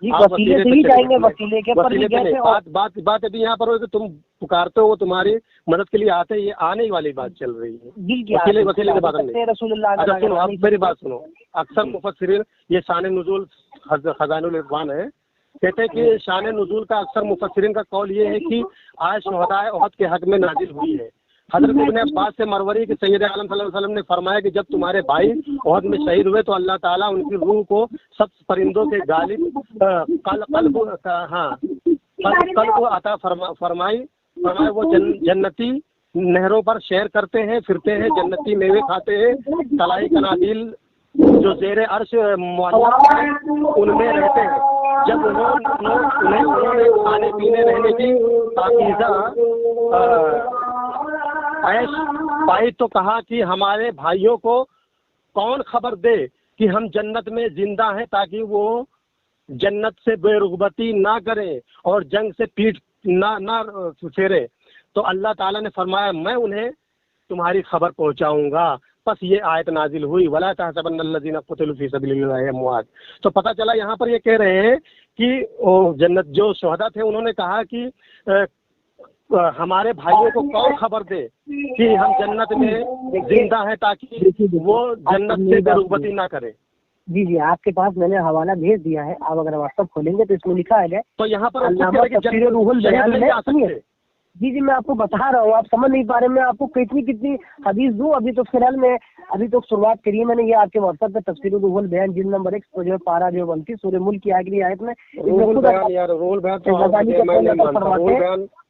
جی وسیلے سے ہی جائیں گے, وسیلے کے پر ہی گئے تھے. بات ابھی یہاں پر ہو کہ تم پکارتے ہو, تمہاری مدد کے لیے آتے, یہ آنے والی بات چل رہی ہے. وسیلے کی بات نہیں. رسول اللہ. اچھا سنو, اب میری بات سنو. اکثر مفسرین, یہ شان نزول خزائن الرحمان ہے, کہتے ہیں کہ شان نزول کا اکثر مفسرین کا قول یہ ہے کہ آج شہدائے احد کے حق میں نازل ہوئی ہے. حضرت ابن عباس سے مروری کہ سید عالم صلی اللہ علیہ وسلم نے فرمایا کہ جب تمہارے بھائی احد میں شہید ہوئے تو اللہ تعالیٰ ان کی روح کو سب پرندوں کے غالب قلب عطا فرمائے. وہ جنتی نہروں پر سیر کرتے ہیں, پھرتے ہیں, جنتی میوے کھاتے ہیں, طلائی قنادیل جو زیر عرش معلق ہیں ان میں رہتے ہیں. جب انہوں نے کھانے پینے رہنے کی پاکیزہ عیش پائی تو کہا کہ ہمارے بھائیوں کو کون خبر دے کہ ہم جنت میں زندہ ہیں, تاکہ وہ جنت سے بے رغبتی نہ کریں اور جنگ سے پیٹھ نہ پھیرے. تو اللہ تعالیٰ نے فرمایا میں انہیں تمہاری خبر پہنچاؤں گا. بس یہ آیت نازل ہوئی, ولا تحسبن الذین قتلوا فی سبیل اللہ اموات. تو پتہ چلا یہاں پر یہ کہہ رہے ہیں کہ جنت جو شہداء تھے انہوں نے کہا کہ ہمارے بھائیوں کو کون خبر دے کہ ہم جنت میں زندہ ہیں, تاکہ وہ جنت سے بے رغبتی نہ کرے. جی آپ کے پاس میں نے حوالہ بھیج دیا ہے, آپ اگر واٹس ایپ کھولیں گے تو اس میں لکھا ہے تو یہاں پر تفسیر روح البیان ہے. جی میں آپ کو بتا رہا ہوں, آپ سمجھ نہیں پا رہے. میں آپ کو کتنی حدیث دوں. ابھی تو فی الحال میں ابھی تو شروعات کری ہے میں نے. یہ آپ کے واٹس ایپ پہ تفسیر روح البیان جلد نمبر 1 جو پارہ جو 29 سورہ ملک کی آخری آیت میں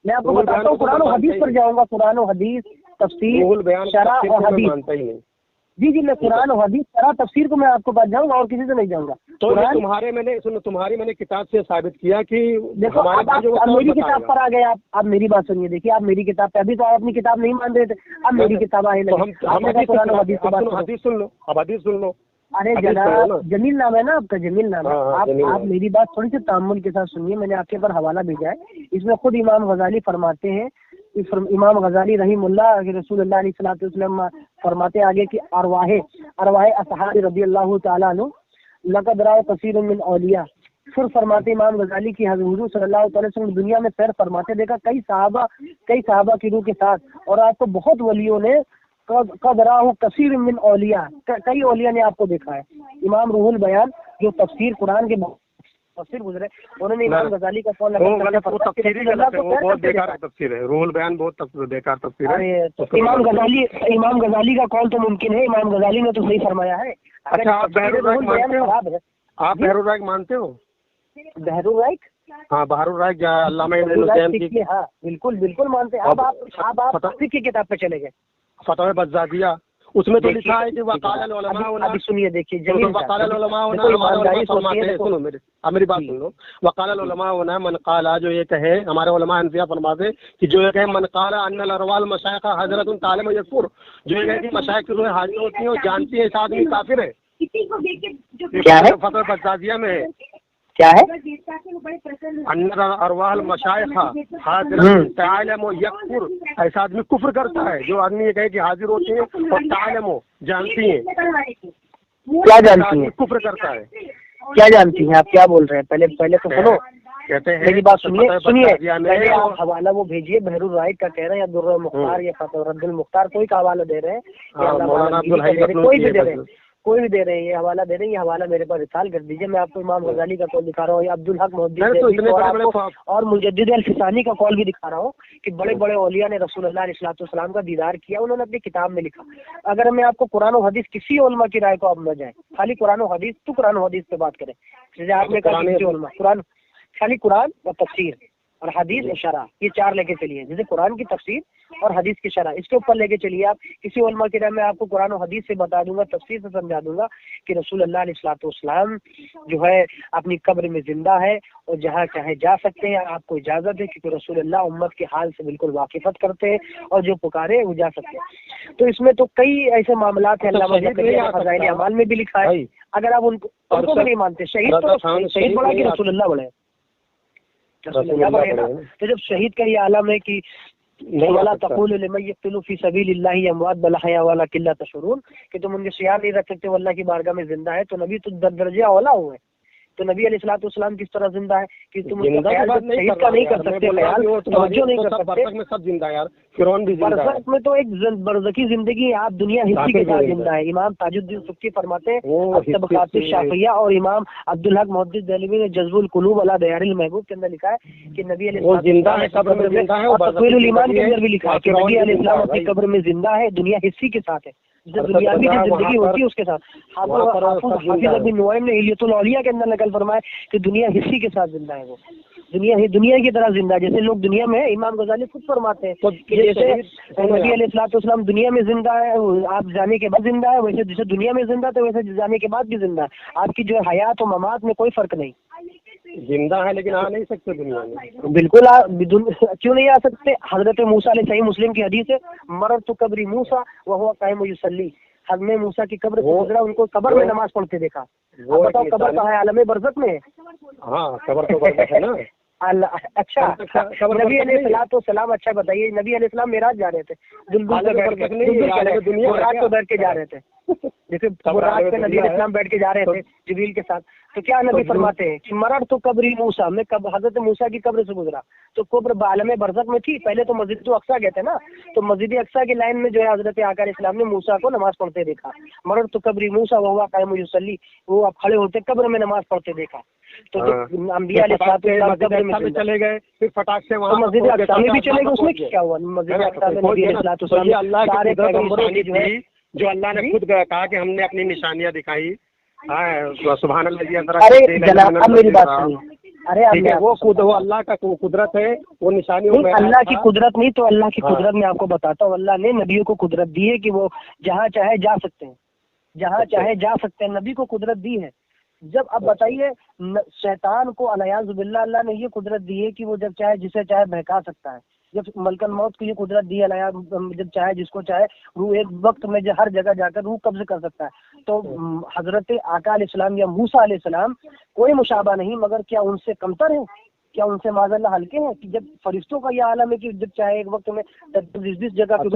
میں آپ کو بتاتا ہوں. قرآن و حدیث پر جاؤں گا, قرآن و حدیث تفسیر شرح اور حدیث. جی میں قرآن و حدیث شرح تفسیر کو میں آپ کو بات جاؤں گا اور کسی سے نہیں جاؤں گا. تو تمہاری میں نے کتاب سے ثابت کیا کہ دیکھو میری کتاب پر آ گئے. آپ میری بات سنیے, دیکھیے آپ میری کتاب پہ, ابھی تو آپ اپنی کتاب نہیں مان رہے تھے, اب میری کتاب آئے قرآن و حدیث سن لو. اب حدیث سن لو. ارے جناب جمیل نام ہے نا آپ کا, جمیل نام ہے. آپ میری بات تھوڑی سی تامل کے ساتھ سنیے. میں نے آپ کے پر حوالہ بھیجا ہے, اس میں خود امام غزالی فرماتے ہیں, امام غزالی رحیم اللہ رسول اللہ علیہ الصلوۃ والسلام فرماتے ہیں آگے کہ ارواح اصحاب رضی اللہ تعالیٰ عنہ لقد رأى كثير من اولیاء. پھر فرماتے امام غزالی کی حضور صلی اللہ علیہ وسلم دنیا میں سیر فرماتے دیکھا کئی صحابہ کی روح کے ساتھ, اور آپ کو بہت ولیوں نے قد رأى كثير من اولیاء, کئی اولیاء نے آپ کو دیکھا ہے. امام روح البیان جو تفسیر قرآن کے تفسیر گزرے, انہوں نے امام غزالی کا قول بہت بیکار تفسیر ہے. روح البیان بہت بیکار تفسیر ہے. امام غزالی کا قول تو ممکن ہے, امام غزالی نے تو صحیح فرمایا ہے. اچھا آپ بحر الرائق مانتے ہو؟ بحر الرائق, ہاں بحر الرائق علامہ کی, ہاں بالکل مانتے ہیں. اب آپ فقہ کی کتاب پہ چلے گئے, فتح بزازیہ, اس میں تو لکھا ہے کہ وقال العلماء، ابھی سنیے دیکھیے جمیل وقال العلماء، میری بات سن لو، وقال العلماء من قال، جو یہ کہے ہمارے علماء حنفیہ فرماتے کہ جو یہ کہے من قال ان الارواح المشائخ حضرت تعلم یکفر، جو یہ کہے کہ مشائخ کی روح حاضر ہوتی ہیں اور جانتی ہے اس آدمی کافر ہے، کیا ہے فتح بغدادیہ میں ہے کیا ہے ان الارواح المشائخ حاضر تعلم یکفر، ایسا آدمی کفر کرتا ہے جو آدمی یہ کہے کہ حاضر ہوتی ہیں اور تعلم جانتی ہیں، کیا جانتی ہیں، کفر کرتا ہے، کیا جانتی ہیں آپ، کیا بول رہے ہیں، پہلے تو سنو کہتے ہیں میری بات سنیے بغدادیہ میں، پہلے آپ حوالہ وہ بھیجیے، بحر الرائق کا کہہ رہے ہیں یا در المختار یا فتح رد المختار، کوئی کا حوالہ دے رہے ہیں یا مولانا عبدالحی کوئی بھی دے رہے ہیں، کوئی بھی دے رہے ہیں، یہ حوالہ دے رہے ہیں، یہ حوالہ میرے پاس ارسال کر دیجیے، میں آپ کو امام غزالی کا قول دکھا رہا ہوں، یا عبدالحق محدث اور مجدد الفسانی کا قول بھی دکھا رہا ہوں کہ بڑے بڑے اولیاء نے رسول اللہ علیہ السلام کا دیدار کیا، انہوں نے اپنی کتاب میں لکھا۔ اگر میں آپ کو قرآن و حدیث کسی علماء کی رائے کو آپ نہ جائیں، خالی قرآن و حدیث تو قرآن و حدیث پہ بات کریں، جیسے آپ نے کہا کسی علماء قرآن، خالی قرآن اور تفسیر اور حدیث اور شرح، یہ چار لے کے چلیے، جیسے قرآن کی تفسیر اور حدیث کی شرح، اس کے اوپر لے کے چلیے آپ کسی علماء کی رائے میں آپ کو قرآن و حدیث سے بتا دوں گا، تفسیر سے سمجھا دوں گا کہ رسول اللہ علیہ السلام جو ہے اپنی قبر میں زندہ ہے اور جہاں چاہے جا سکتے ہیں، آپ کو اجازت ہے کیونکہ رسول اللہ امت کے حال سے بالکل واقفت کرتے ہیں اور جو پکارے وہ جا سکتے ہیں۔ تو اس میں تو کئی ایسے معاملات ہیں، علامہ زکریا نے فضائل اعمال میں بھی لکھا ہے، اگر آپ ان کو بھی نہیں مانتے، شہید بڑا کہ رسول اللہ بڑے، رسول اللہ بڑے نا، تو جب شہید کا یہ عالم ہے کہ وَلَا تَقُولُوا لِمَن يَقْتُلُ فِي سَبِيلِ اللَّهِ أَمْوَاتٌ بَلْ أَحْيَاءٌ وَلَكِنْ لَا تَشْعُرُونَ، کہ تم ان کے شعار نہیں رکھ سکتے وہ اللہ کی بارگاہ میں زندہ ہے، تو نبی تو درجہ اولا ہوئے، تو نبی علیہ الصلوۃ والسلام کس طرح زندہ ہے کہ تم ان کا خیال شہید کا نہیں کر سکتے، خیال توجہ نہیں کر سکتے، سب زندہ ہے یار، فرعون بھی زندہ ہے، برزخ میں تو ایک برزخی زندگی ہے، آپ دنیا حصی کے ساتھ زندہ ہے۔ امام تاج الدین سبکی فرماتے ہیں طبقات الشافعیہ، اور امام عبدالحق محدث دہلوی نے جذب القلوب علی دیار المحبوب کے اندر لکھا ہے کہ نبی علیہ السلام زندہ ہے، قبر میں زندہ ہے، اور تقویل الایمان کے اندر بھی لکھا ہے کہ نبی علیہ السلام اپنی قبر میں زندہ ہے، دنیا حصی کے ساتھ ہے، دنیاوی جو زندگی ہوتی ہے اس کے ساتھ۔ حافظ ابن نعیم نے حلیۃ الاولیاء کے اندر نقل فرمایا کہ دنیا حصی کے ساتھ زندہ ہے، وہ دنیا کی طرح زندہ ہے، جیسے لوگ دنیا میں، امام غزالی خود فرماتے ہیں جیسے نبی علیہ الصلوۃ والسلام دنیا میں زندہ ہے، آپ جانے کے بعد زندہ ہے، ویسے جیسے دنیا میں زندہ تھے ویسے جانے کے بعد بھی زندہ ہے، آپ کی جو حیات و ممات میں کوئی فرق نہیں، زندہ ہے لیکن آ نہیں سکتے دنیا میں، بالکل کیوں نہیں آ سکتے؟ حضرت موسیٰ علیہ صحیح مسلم کی حدیث ہے، مررت قبر موسیٰ وہو قائم یصلی، حضرت موسیٰ کی قبر سے گزرا، ان کو قبر میں نماز پڑھتے دیکھا۔ بتاؤ قبر کہاں ہے؟ عالم برزخ میں ہے۔ ہاں قبر تو برزخ ہے نا۔ اچھا نبی علیہ الصلوۃ والسلام، اچھا بتائیے، نبی علیہ السلام معراج جا رہے تھے، رات کو بیٹھ کے جا رہے تھے، جیسے رات پہ نبی علیہ السلام بیٹھ کے جا رہے تھے جبریل کے ساتھ، تو کیا نبی فرماتے ہیں کہ مررت تو قبری موسیٰ، میں حضرت موسیٰ کی قبر سے گزرا، تو قبر عالم برزخ میں تھی، پہلے تو مسجد اقصیٰ گئے تھے نا، تو مسجد اقصیٰ کی لائن میں جو ہے حضرت آقا علیہ السلام نے موسیٰ کو نماز پڑھتے دیکھا، مررت تو قبری موسیٰ وہو قائم یصلی، وہ اب کھڑے ہوتے قبر میں نماز پڑھتے دیکھا۔ تو انبیاء علیہ السلام قبر میں چلے گئے، پھر فٹاک سے وہاں مسجد اقصیٰ میں بھی چلے گئے، اس میں کیا ہوا؟ مسجد اقصیٰ میں نبی علیہ السلام اللہ سارے پیغمبروں کی جو اللہ نے خود کہا کہ ہم نے اپنی نشانیاں دکھائی، سبحان اللہ۔ ارے جناب اب میری بات سنیے، ارے وہ اللہ کا قدرت ہے، وہ نشانی اللہ کی قدرت نہیں، تو اللہ کی قدرت میں آپ کو بتاتا ہوں، اللہ نے نبیوں کو قدرت دی ہے کہ وہ جہاں چاہے جا سکتے ہیں، جہاں چاہے جا سکتے ہیں، نبی کو قدرت دی ہے۔ جب اب بتائیے شیطان کو الیاذ باللہ اللہ نے یہ قدرت دی ہے کہ وہ جب چاہے جسے چاہے بہکا سکتا ہے، جب ملک الموت کو یہ قدرت دی ہے، جب چاہے جس کو چاہے روح ایک وقت میں ہر جگہ جا کر روح قبض کر سکتا ہے۔ تو حضرت آقا علیہ السلام یا موسیٰ علیہ السلام کوئی مشابہ نہیں، مگر کیا ان سے کمتر ہیں؟ کیا ان سے معاذ اللہ ہلکے ہیں؟ کہ جب فرشتوں کا یہ عالم ہے کہ جب چاہے ایک وقت میں جس جگہ تو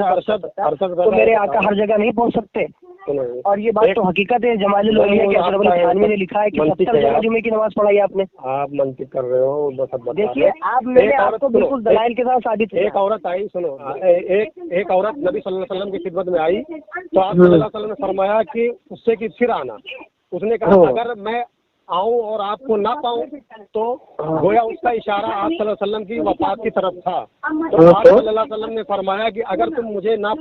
میرے آقا ہر جگہ نہیں پہنچ سکتے، اور یہ بات تو حقیقت ہے۔ جمال الاولیاء کے اشرف علی تھانوی نے لکھا ہے کہ 70 جگہ جمعے کی نماز پڑھائی آپ نے، آپ منطق کر رہے ہو۔ دیکھیے میں نے آپ کو بالکل دلائل کے ساتھ ثابت کیا۔ ایک عورت آئی، سنو، ایک عورت نبی صلی اللہ علیہ وسلم کی خدمت میں آئی تو آپ صلی اللہ علیہ وسلم نے فرمایا کہ اس سے کہ پھر آنا، اس نے کہا اگر میں آؤں اور آپ کو نہ پاؤں تو گویا اس کا اشارہ آپ صلی اللہ علیہ وسلم کی وفات کی طرف تھا، تو آپ صلی اللہ علیہ وسلم نے فرمایا کہ اگر تم مجھے نہ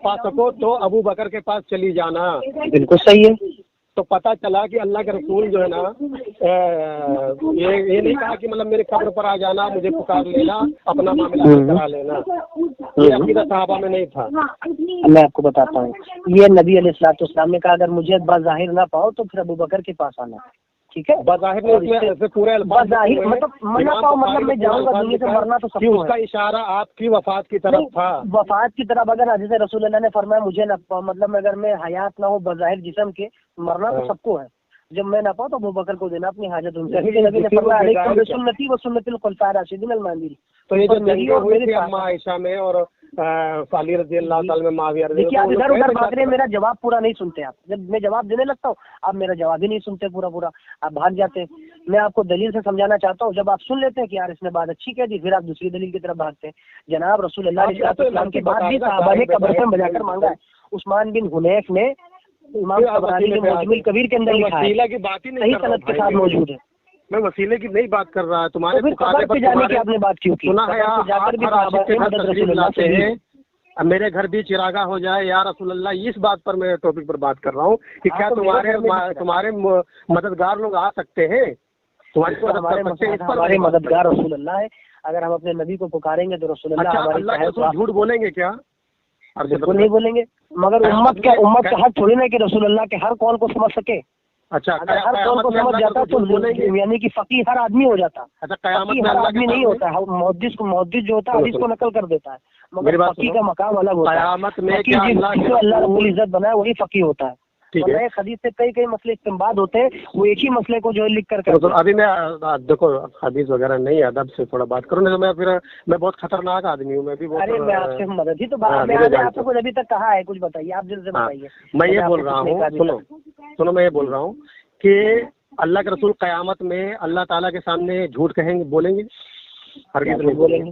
پا سکو تو ابو بکر کے پاس چلی جانا۔ بالکل صحیح ہے، تو پتہ چلا کہ اللہ کے رسول جو ہے نا یہ نہیں کہا کہ مطلب میرے قبر پر آ جانا، مجھے پکار لینا، اپنا معاملہ حل کرا لینا، یہ عقیدہ صحابہ میں نہیں تھا۔ میں آپ کو بتاتا ہوں، یہ نبی علیہ الصلوۃ والسلام نے کہا اگر مجھے بظاہر نہ پاؤ تو پھر ابوبکر کے پاس آنا، ٹھیک ہے؟ بظاہر نہیں، پورے الفاظ بظاہر مطلب نہ پاؤ مطلب میں جاؤں گا دنیا سے، مرنا تو سب کو اس کا اشارہ آپ کی وفات کی طرف تھا۔ وفات کی طرف اگر حضرت رسول اللہ نے فرمایا مجھے نہ پاؤ مطلب اگر میں حیات نہ ہو بظاہر جسم کے، مرنا تو سب کو ہے، جب میں نہ پاؤں تو ابوبکر کو دینا اپنی حاجت ان سے۔ نبی نے فرمایا علیکم بسنتی و سنت الخلفاء الراشدین المہدیین۔ تو یہ جو جنگیں ہوئی تھی اما عائشہ میں اور علی رضی اللہ تعالیٰ میں معاویہ رضی دیکھیے آپ ادھر ادھر بھاگ رہے ہیں، میرا جواب پورا نہیں سنتے آپ، جب میں جواب دینے لگتا ہوں آپ میرا جواب ہی نہیں سنتے پورا، آپ بھاگ جاتے ہیں۔ میں آپ کو دلیل سے سمجھانا چاہتا ہوں، جب آپ سن لیتے ہیں کہ یار اس نے بات اچھی کہہ دی، پھر آپ دوسری دلیل کی طرف بھاگتے ہیں۔ جناب رسول اللہ علیہ السلام کے بعد بھی صحابہ نے قبر سے بجا کر مانگا ہے۔ عثمان بن حنیف نے امام طبرانی نے معجم الکبیر کے اندر لکھا ہے، صحیح سند کے ساتھ موجود ہے۔ میں وسیلے کی نہیں بات کر رہا، تمہارے قبر پہ جانے کی آپ نے بات کیوں کی؟ سنا ہے میرے گھر بھی چراغا ہو جائے یا رسول اللہ، اس بات پر میں ٹاپک پر بات کر رہا ہوں کہ کیا تمہارے مددگار لوگ آ سکتے ہیں، ہمارے مددگار رسول اللہ ہے، اگر ہم اپنے نبی کو پکاریں گے تو رسول اللہ جھوٹ بولیں گے کیا؟ بالکل نہیں بولیں گے، مگر امت کا حق تھوڑی نا کہ رسول اللہ کے ہر قول کو سمجھ سکے۔ اچھا اگر ہر قول کو سمجھ جاتا تو یعنی کہ فقیہ ہر آدمی ہو جاتا، فقیہ ہر آدمی نہیں ہوتا ہے، محدث جو ہوتا ہے حدیث کو نقل کر دیتا ہے، مگر فقیہ کا مقام الگ ہوتا ہے۔ قیامت میں اللہ رب العزت بنایا وہی فقیہ ہوتا ہے، ایک حدیث سے کئی مسئلے استنباط ہوتے ہیں، وہ ایک ہی مسئلے کو جو ہے لکھ کر ابھی میں دیکھو حدیث وغیرہ نہیں، ادب سے تھوڑا بات کروں، نہیں تو میں بہت خطرناک آدمی ہوں، میں بھی ارے میں آپ سے مدد ہی تو میں آپ کو ابھی تک کہا ہے، کچھ بتائیے آپ جلد سے بتائیے۔ میں یہ بول رہا ہوں، سنو میں یہ بول رہا ہوں کہ اللہ کے رسول قیامت میں اللہ تعالیٰ کے سامنے جھوٹ کہیں گے، بولیں گے؟ ہرگز نہیں بولیں گے،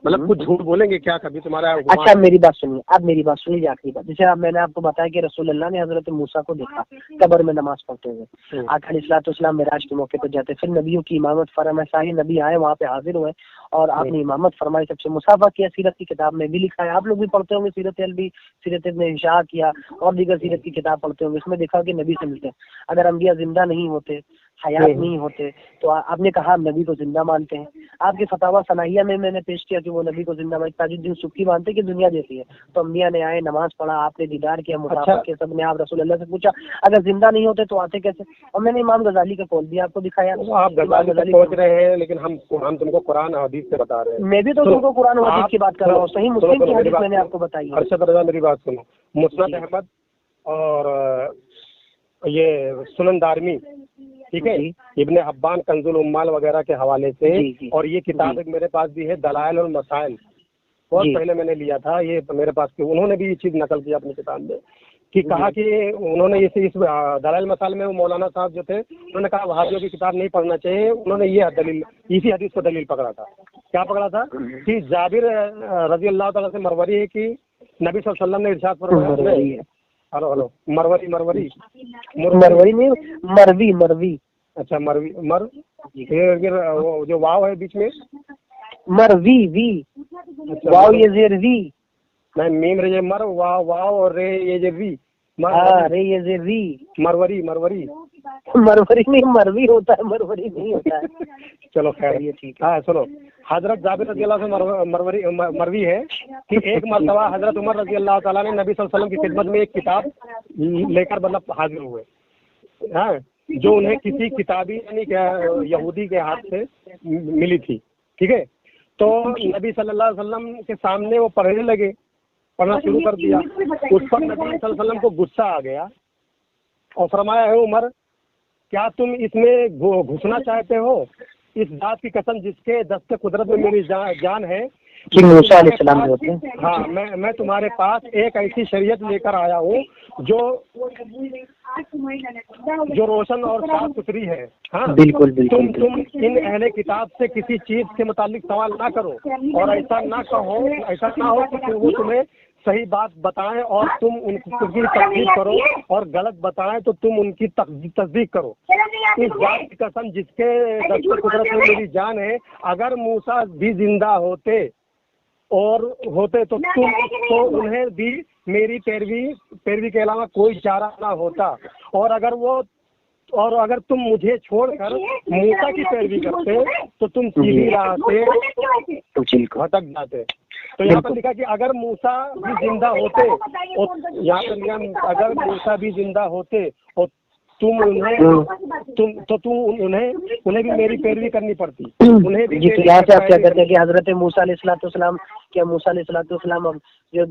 مطلب کچھ جھوٹ بولیں گے کیا کبھی تمہارا؟ اچھا میری بات سنیے، آپ میری بات سنیے آخری بات، جیسے میں نے آپ کو بتایا کہ رسول اللہ نے حضرت موسیٰ کو دیکھا قبر میں نماز پڑھتے ہوئے، آقا علیہ الصلوۃ والسلام معراج کے موقع پہ جاتے، پھر نبیوں کی امامت فرمائی، سارے نبی آئے وہاں پہ حاضر ہوئے اور آپ نے امامت فرمائی، سب سے مصافحہ کیا، سیرت کی کتاب میں بھی لکھا ہے، آپ لوگ بھی پڑھتے ہوں گے، سیرت البی، سیرت ابن ہشام کیا اور دیگر سیرت کی کتاب پڑھتے ہوں گے، اس میں دیکھا کہ نبی سے ملتے ہیں، اگر انبیاء زندہ نہیں ہوتے، حیات نہیں ہوتے تو آپ نے کہا نبی کو زندہ مانتے ہیں، آپ کے فتاویٰ ثنائیہ میں نے پیش کیا کہ وہ نبی کو زندہ مانتے، تاج الدین سبکی مانتے کہ دنیا جیسی ہے، تو انبیاء نے آئے، نماز پڑھا، آپ نے دیدار کیا، مصافحہ کیا، سب نے آپ رسول اللہ سے پوچھا اگر زندہ نہیں ہوتے تو آتے کیسے؟ اور میں نے امام غزالی کا قول بھی آپ کو دکھایا۔ آپ غزالی سوچ رہے ہیں لیکن ہم تم کو قرآن حدیث سے بتا رہے ہیں، میں بھی تو تم کو قرآن حدیث کی بات کر رہا ہوں، صحیح مسلم کی حدیث میں نے آپ کو بتائی ہے۔ ارشد رضا میری بات سنو، مسند احمد اور یہ سنن دارمی، ٹھیک ہے، ابن حبان کنز العمال وغیرہ کے حوالے سے، اور یہ کتاب ایک میرے پاس بھی ہے دلائل المسائل، بہت پہلے میں نے لیا تھا، یہ میرے پاس انہوں نے بھی یہ چیز نقل کی اپنی کتاب میں کہ کہا کہ انہوں نے اس دلائل مسائل میں مولانا صاحب جو تھے انہوں نے کہا وہابیوں کی کتاب نہیں پڑھنا چاہیے، انہوں نے یہ دلیل اسی حدیث کو دلیل پکڑا تھا، کیا پکڑا تھا کہ جابر رضی اللہ تعالیٰ سے مروی ہے کہ نبی صلی اللہ علیہ وسلم نے ارشاد فرمایا، ہلو مروی نہیں مروی، اچھا جو واو ہے بیچ میں مروی وی، واو یہ زیر وی، نہیں میم رے مر واو اور رے یہ وی، رے یہ زیر وی، مروری نہیں مروی ہوتا ہے، مروری نہیں ہوتا ہے۔ چلو خیر یہ ٹھیک ہے۔ سنو، حضرت جابر رضی اللہ سے مروی ہے کہ ایک مرتبہ حضرت عمر رضی اللہ تعالیٰ نے نبی صلی اللہ علیہ وسلم کی خدمت میں ایک کتاب لے کر مطلب حاضر ہوئے، ہاں، جو انہیں کسی کتابی یعنی کہ یہودی کے ہاتھ سے ملی تھی، ٹھیک ہے، تو نبی صلی اللہ علیہ وسلم کے سامنے وہ پڑھنے لگے، پڑھنا شروع کر دیا، اس پر نبی صلی اللہ علیہ وسلم کو غصہ آ گیا اور فرمایا ہے عمر کیا تم اس میں گھسنا چاہتے ہو؟ اس ذات کی قسم جس کے دست قدرت میں میری جان ہے، موسیٰ علیہ السلام ہوتے ہیں، ہاں میں تمہارے پاس ایک ایسی شریعت لے کر آیا ہوں جو روشن اور صاف ستھری ہے، ہاں بالکل تم ان اہل کتاب سے کسی چیز کے متعلق سوال نہ کرو اور ایسا نہ ہو کہ وہ تمہیں صحیح بات بتائیں اور تم ان کی تصدیق کرو اور غلط بتائیں تو تم ان کی تصدیق کرو، اس ذات کی قسم جس کے دست قدرت میں میری جان ہے، اگر موسیٰ بھی زندہ ہوتے اور ہوتے تو انہیں بھی میری پیروی کے علاوہ کوئی چارہ نہ ہوتا، اور اگر تم مجھے چھوڑ کر موسیٰ کی پیروی کرتے تو تم سیدھی راہ سے بھٹک جاتے۔ تو یہاں پر لکھا کہ اگر موسیٰ بھی زندہ ہوتے، یہاں پر لکھا اگر موسیٰ بھی زندہ ہوتے اور تم انہیں بھی میری پیروی کرنی پڑتی، انہیں بھی۔ جی، تو یہاں سے آپ کیا کہتے ہیں کہ حضرت موسیٰ علیہ السلام، کیا موسیٰ علیہ السلام اب جو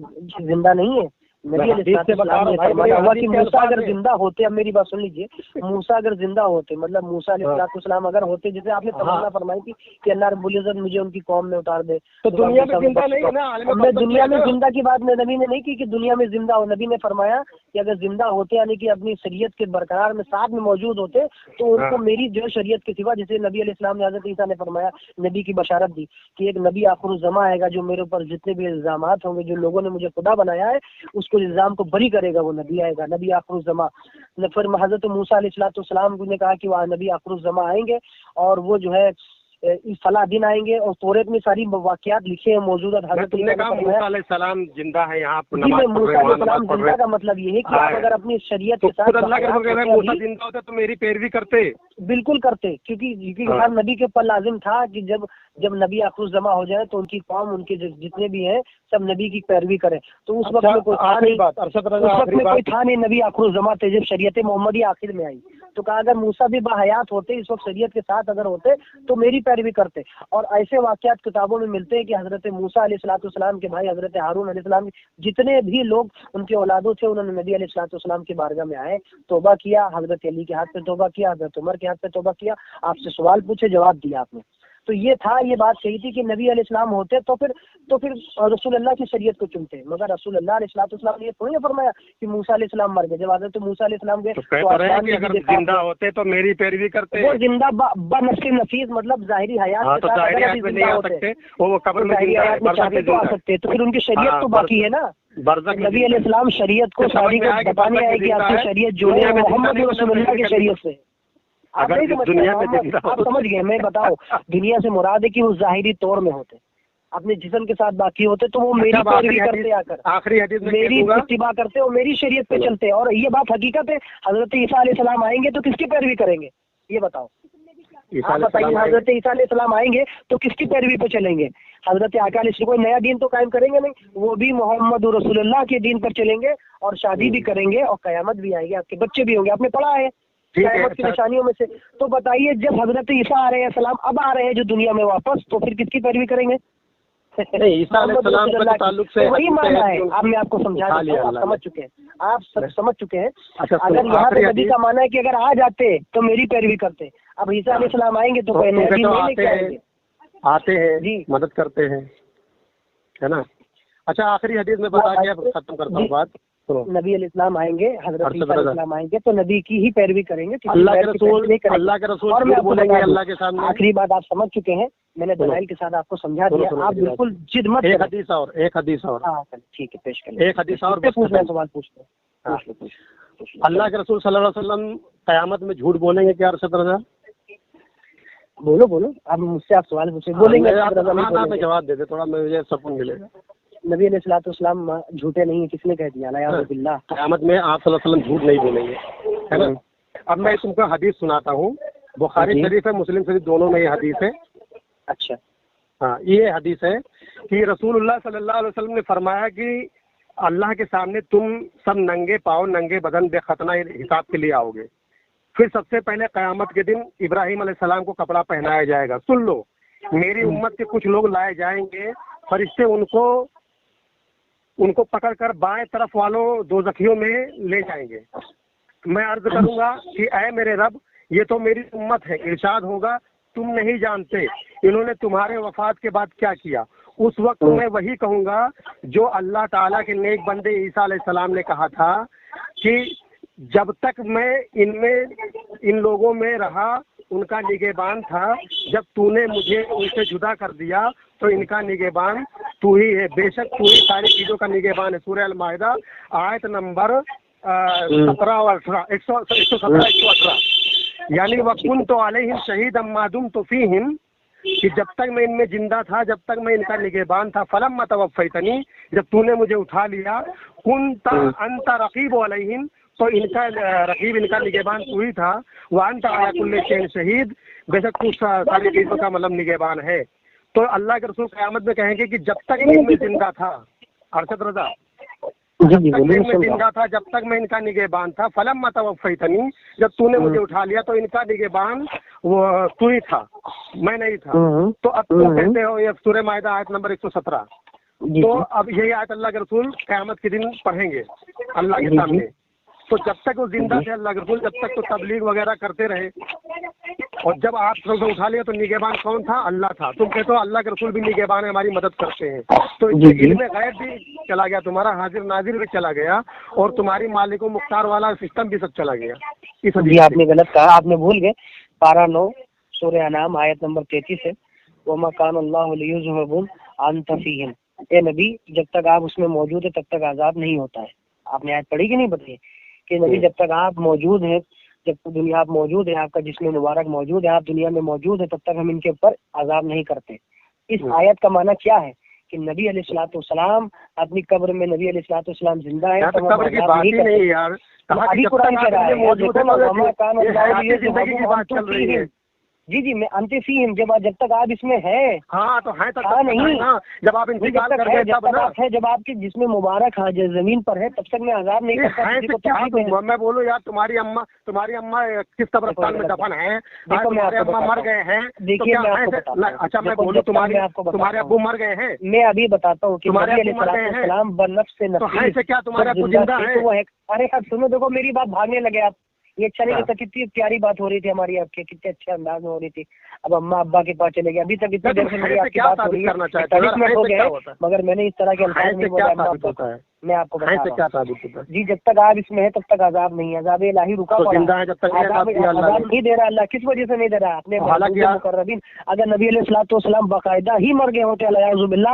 زندہ نہیں ہے؟ نبی علیہ السلام نے فرمایا ہوا کہ موسیٰ اگر زندہ ہوتے، اب میری بات سن لیجیے، موسیٰ اگر زندہ ہوتے، مطلب موسیٰ علیہ السلام اگر ہوتے، جیسے آپ نے تمنا فرمائی تھی کہ اللہ رب العزت مجھے ان کی قوم میں اتار دے، تو دنیا میں زندہ نہیں ہے نا۔ میں دنیا میں زندہ کی بات نبی نے نہیں کی کہ دنیا میں زندہ ہو، نبی نے فرمایا کہ اگر زندہ ہوتے یعنی کہ اپنی شریعت کے برقرار میں ساتھ میں موجود ہوتے تو ان کو میری جو شریعت کے سوا، جیسے نبی علیہ السلام نے حضرت عیسیٰ نے فرمایا، نبی کی بشارت دی کہ ایک نبی آخر الزماں آئے گا جو میرے اوپر جتنے بھی الزامات ہوں گے، جو لوگوں نے مجھے خدا بنایا ہے، اس کو الزام کو بری کرے گا، وہ نبی آئے گا، نبی آخر الزماں۔ پھر حضرت موسیٰ علیہ السلام نے کہا کہ وہ نبی آخر الزماں آئیں گے اور وہ جو ہے فلاں دن آئیں گے، اور توریت میں ساری واقعات لکھے ہیں موجود ہیں۔ حضرت موسیٰ علیہ السلام زندہ ہے، یہاں پر موسیٰ علیہ السلام زندہ کا مطلب یہ ہے کہ آپ اگر اپنی شریعت کے ساتھ موسیٰ زندہ ہوتے تو میری پیروی کرتے، بالکل کرتے، کیونکہ ہر نبی کے اوپر لازم تھا کہ جب نبی آخر الزماں ہو جائے تو ان کی قوم، ان کے جتنے بھی ہیں سب نبی کی پیروی کریں۔ تو اس وقت میں کوئی تھا نہیں، نبی آخر الزماں تھے جب شریعت محمدی آخر میں آئی، تو کہا اگر موسیٰ بھی باحیات ہوتے، اس وقت شریعت کے ساتھ اگر ہوتے تو میری پیروی کرتے۔ اور ایسے واقعات کتابوں میں ملتے ہیں کہ حضرت موسیٰ علیہ السلام کے بھائی حضرت ہارون علیہ السلام، جتنے بھی لوگ ان کے اولادوں تھے، انہوں نے نبی علیہ السلام کی بارگاہ میں آئے، توبہ کیا، حضرت علی کے ہاتھ پہ توبہ کیا، حضرت عمر کے ہاتھ پہ توبہ کیا، آپ سے سوال پوچھے، جواب دیا آپ نے۔ تو یہ تھا، یہ بات صحیح تھی کہ نبی علیہ السلام ہوتے تو پھر رسول اللہ کی شریعت کو چنتے، مگر رسول اللہ علیہ السلام نے یہ تھوڑی فرمایا کہ موسیٰ علیہ السلام مر گئے۔ جب حضرت موسیٰ علیہ السلام گئے تو اگر زندہ ہوتے تو میری پیروی کرتے، وہ زندہ بنفس نفیس، مطلب ظاہری حیات کے ساتھ نہیں آ سکتے، وہ قبر میں آ سکتے، تو پھر ان کی شریعت تو باقی ہے نا۔ نبی علیہ السلام شریعت کو ساری کو بتانے آئے کہ آپ کی شریعت جو ہے محمد رسول اللہ کی شریعت سے، آپ سمجھ گئے۔ میں بتاؤ، دنیا سے مراد ہے کہ وہ ظاہری طور میں ہوتے، اپنے جسم کے ساتھ باقی ہوتے، تو وہ میری پیروی کرتے، آ کر آخری حدیث میری اتباع کرتے اور میری شریعت پہ چلتے۔ اور یہ بات حقیقت ہے، حضرت عیسیٰ علیہ السلام آئیں گے تو کس کی پیروی کریں گے؟ یہ بتاؤ، آپ بتائیے، حضرت عیسیٰ علیہ السلام آئیں گے تو کس کی پیروی پہ چلیں گے؟ حضرت آقا علیہ السلام کوئی نیا دین تو قائم کریں گے نہیں، وہ بھی محمد رسول اللہ کے دین پر چلیں گے، اور شادی بھی کریں گے، اور قیامت بھی آئے گی، آپ کے بچے بھی ہوں گے، آپ نے پڑھا ہے قیامت کی نشانیوں میں سے۔ تو بتائیے، جب حضرت عیسیٰ علیہ السلام اب آ رہے ہیں جو دنیا میں واپس، تو پھر کس کی پیروی کریں گے؟ عیسیٰ علیہ السلام کے تعلق سے وہی ماننا ہے۔ اب میں آپ کو سمجھا دوں، آپ سمجھ چکے ہیں، آپ سب سمجھ چکے ہیں۔ اگر یہاں پہ نبی کا ماننا ہے کہ اگر آ جاتے تو میری پیروی کرتے، اب عیسیٰ علیہ السلام آئیں گے تو آتے ہیں جی، مدد کرتے ہیں، ہے نا۔ اچھا، آخری حدیث میں بتا کے ختم کرتا ہوں بات۔ نبی علیہ السلام آئیں گے، حضرت عیسیٰ علیہ السلام آئیں گے تو نبی کی ہی پیروی کریں گے، اللہ کے رسول اور میں بولیں گے اللہ کے سامنے۔ آخری بات آپ سمجھ چکے ہیں، میں نے دلائل کے ساتھ آپ کو سمجھا دیا، آپ بالکل جد مت۔ ایک حدیث اور ٹھیک ہے، پیش کریں۔ ایک حدیث اور سوال پوچھتے ہیں۔ اللہ کے رسول صلی اللہ علیہ وسلم قیامت میں جھوٹ بولیں گے کیا ارشد رضا؟ بولو، اب مجھ سے آپ سوال پوچھیں، بولیں گے؟ جواب دے دے، تھوڑا مجھے سکون ملے گا۔ نبی علیہ السلام جھوٹے نہیں ہیں، کس نے کہہ دیا؟ باللہ، قیامت میں آپ صلی اللہ علیہ وسلم جھوٹ نہیں بولیں گے، ہے نا۔ اب میں تم کو حدیث سناتا ہوں، بخاری شریف ہے، مسلم شریف، دونوں میں یہ حدیث ہے۔ اچھا، ہاں، یہ حدیث ہے کہ رسول اللہ صلی اللہ علیہ وسلم نے فرمایا کہ اللہ کے سامنے تم سب ننگے پاؤں ننگے بدن بے ختنہ حساب کے لیے آؤ گے، پھر سب سے پہلے قیامت کے دن ابراہیم علیہ السلام کو کپڑا پہنایا جائے گا۔ سن لو، میری امت کے کچھ لوگ لائے جائیں گے، فرشتے ان کو پکڑ کر بائیں طرف والوں دوزخیوں میں لے جائیں گے۔ میں عرض کروں گا کہ اے میرے رب، یہ تو میری امت ہے۔ ارشاد ہوگا، تم نہیں جانتے انہوں نے تمہارے وفات کے بعد کیا کیا۔ اس وقت میں وہی کہوں گا جو اللہ تعالیٰ کے نیک بندے عیسیٰ علیہ السلام نے کہا تھا کہ جب تک میں ان لوگوں میں رہا ان کا نگہبان تھا، جب تو نے مجھے ان سے جدا کر دیا تو ان کا نگہبان تو ہی ہے، بے شک تو ہی ساری چیزوں کا نگہبان ہے۔ سورہ المائدہ آیت نمبر 17 اور 18، 117 118، یعنی وَكُنتُ عَلَيْهِمْ شَهِيدًا مَا دُمْتُ فِيهِمْ، کہ جب تک میں ان میں زندہ تھا، جب تک میں ان کا نگہبان تھا، فلما توفیتنی، جب تو نے مجھے اٹھا لیا، کنت انت رقیب علیہم، تو ان کا رقیب، ان کا نگہبان تو ہی تھا، وانت علی کل شیء شہید، بے شک تو ساری چیزوں کا مطلب نگہبان ہے۔ تو اللہ کے رسول قیامت میں کہیں گے کہ جب تک میں ان میں زندہ تھا، ارشد رضا، جب تک میں ان میں زندہ تھا، جب تک میں ان کا نگہبان تھا، فلما توفیتنی، جب تو نے مجھے اٹھا لیا تو ان کا نگہبان وہ تو ہی تھا، میں نہیں تھا۔ تو اب تم کہتے ہو، یہ سورہ مائدہ آیت نمبر 117، تو اب یہی آیت اللہ کے رسول قیامت کے دن پڑھیں گے اللہ کے سامنے۔ تو جب تک وہ زندہ تھے اللہ کے رسول، جب تک تو تبلیغ وغیرہ کرتے رہے، اور جب آپ سے اٹھا لیا تو نگہبان کون تھا؟ اللہ تھا۔ تم کہتے ہو اللہ کے رسول بھی نگہبان ہے، ہماری مدد کرتے ہیں، تو علم غیب بھی چلا گیا تمہارا، حاضر ناظر بھی چلا گیا، اور تمہاری مالک و مختار والا سسٹم بھی سب چلا گیا۔ جی آپ نے غلط کہا، آپ نے بھول گئے۔ پارہ 9 سورہ انعام آیت نمبر 33 ہے، وَمَا كَانَ اللَّهُ لِيُعَذِّبَهُمْ وَأَنْتَ فِيهِمْ، اے نبی جب تک آپ اس میں موجود ہیں تب تک عذاب نہیں ہوتا ہے۔ آپ نے آیت پڑھی کہ نہیں پڑھی کہ نبی جب تک آپ موجود ہیں، جب تک دنیا آپ موجود ہیں، آپ کا جسم مبارک موجود ہے، آپ دنیا میں موجود ہیں، تب تک ہم ان کے اوپر عذاب نہیں کرتے۔ اس آیت کا معنی کیا ہے کہ نبی علیہ الصلوۃ والسلام اپنی قبر میں، نبی علیہ الصلوۃ والسلام زندہ ہے، تو قبر کی بات ہی نہیں یار، ابھی قرآن کہہ رہا ہے جی میں انت فیہم، جب تک آپ اس میں ہیں، ہاں تو ہے، ہاں نہیں، جب آپ انتقال کر گئے تب نا، جب آپ کے جسم مبارک زمین پر ہے تب تک میں عذاب نہیں کرتا۔ میں بولوں یار، تمہاری اماں کس قبرستان میں دفن ہے؟ تمہارے اماں مر گئے ہیں، دیکھیے اچھا میں بولوں تمہارے ابو مر گئے ہیں، میں ابھی بتاتا ہوں کہ تمہارے ابو مر گئے ہیں، بنفس سے سے کیا تمہارے ابو زندہ ہے؟ ارے سنو، دیکھو میری بات بھاگنے لگے آپ، یہ اچھا نہیں لگتا، کتنی پیاری بات ہو رہی تھی ہماری، آپ کے کتنے اچھے انداز میں ہو رہی تھی، اب اماں ابا کے پاس چلے گئے، ابھی تک اتنی دیر سے میری آپ کی بات ہو رہی ہے، 40 منٹ ہو گئے، مگر میں نے اس طرح کے الفاظ نہیں بولے، میں آپ کو بتا رہا ہوں جی، جب تک آپ اس میں ہے تب تک عذاب نہیں ہے، عذاب الہی رکا پڑا ہے، عذاب نہیں دے رہا اللہ، کس وجہ سے نہیں دے رہا؟ اپنے مقربین، اگر نبی علیہ الصلوۃ والسلام باقاعدہ ہی مر گئے ہوتے العیاذ باللہ،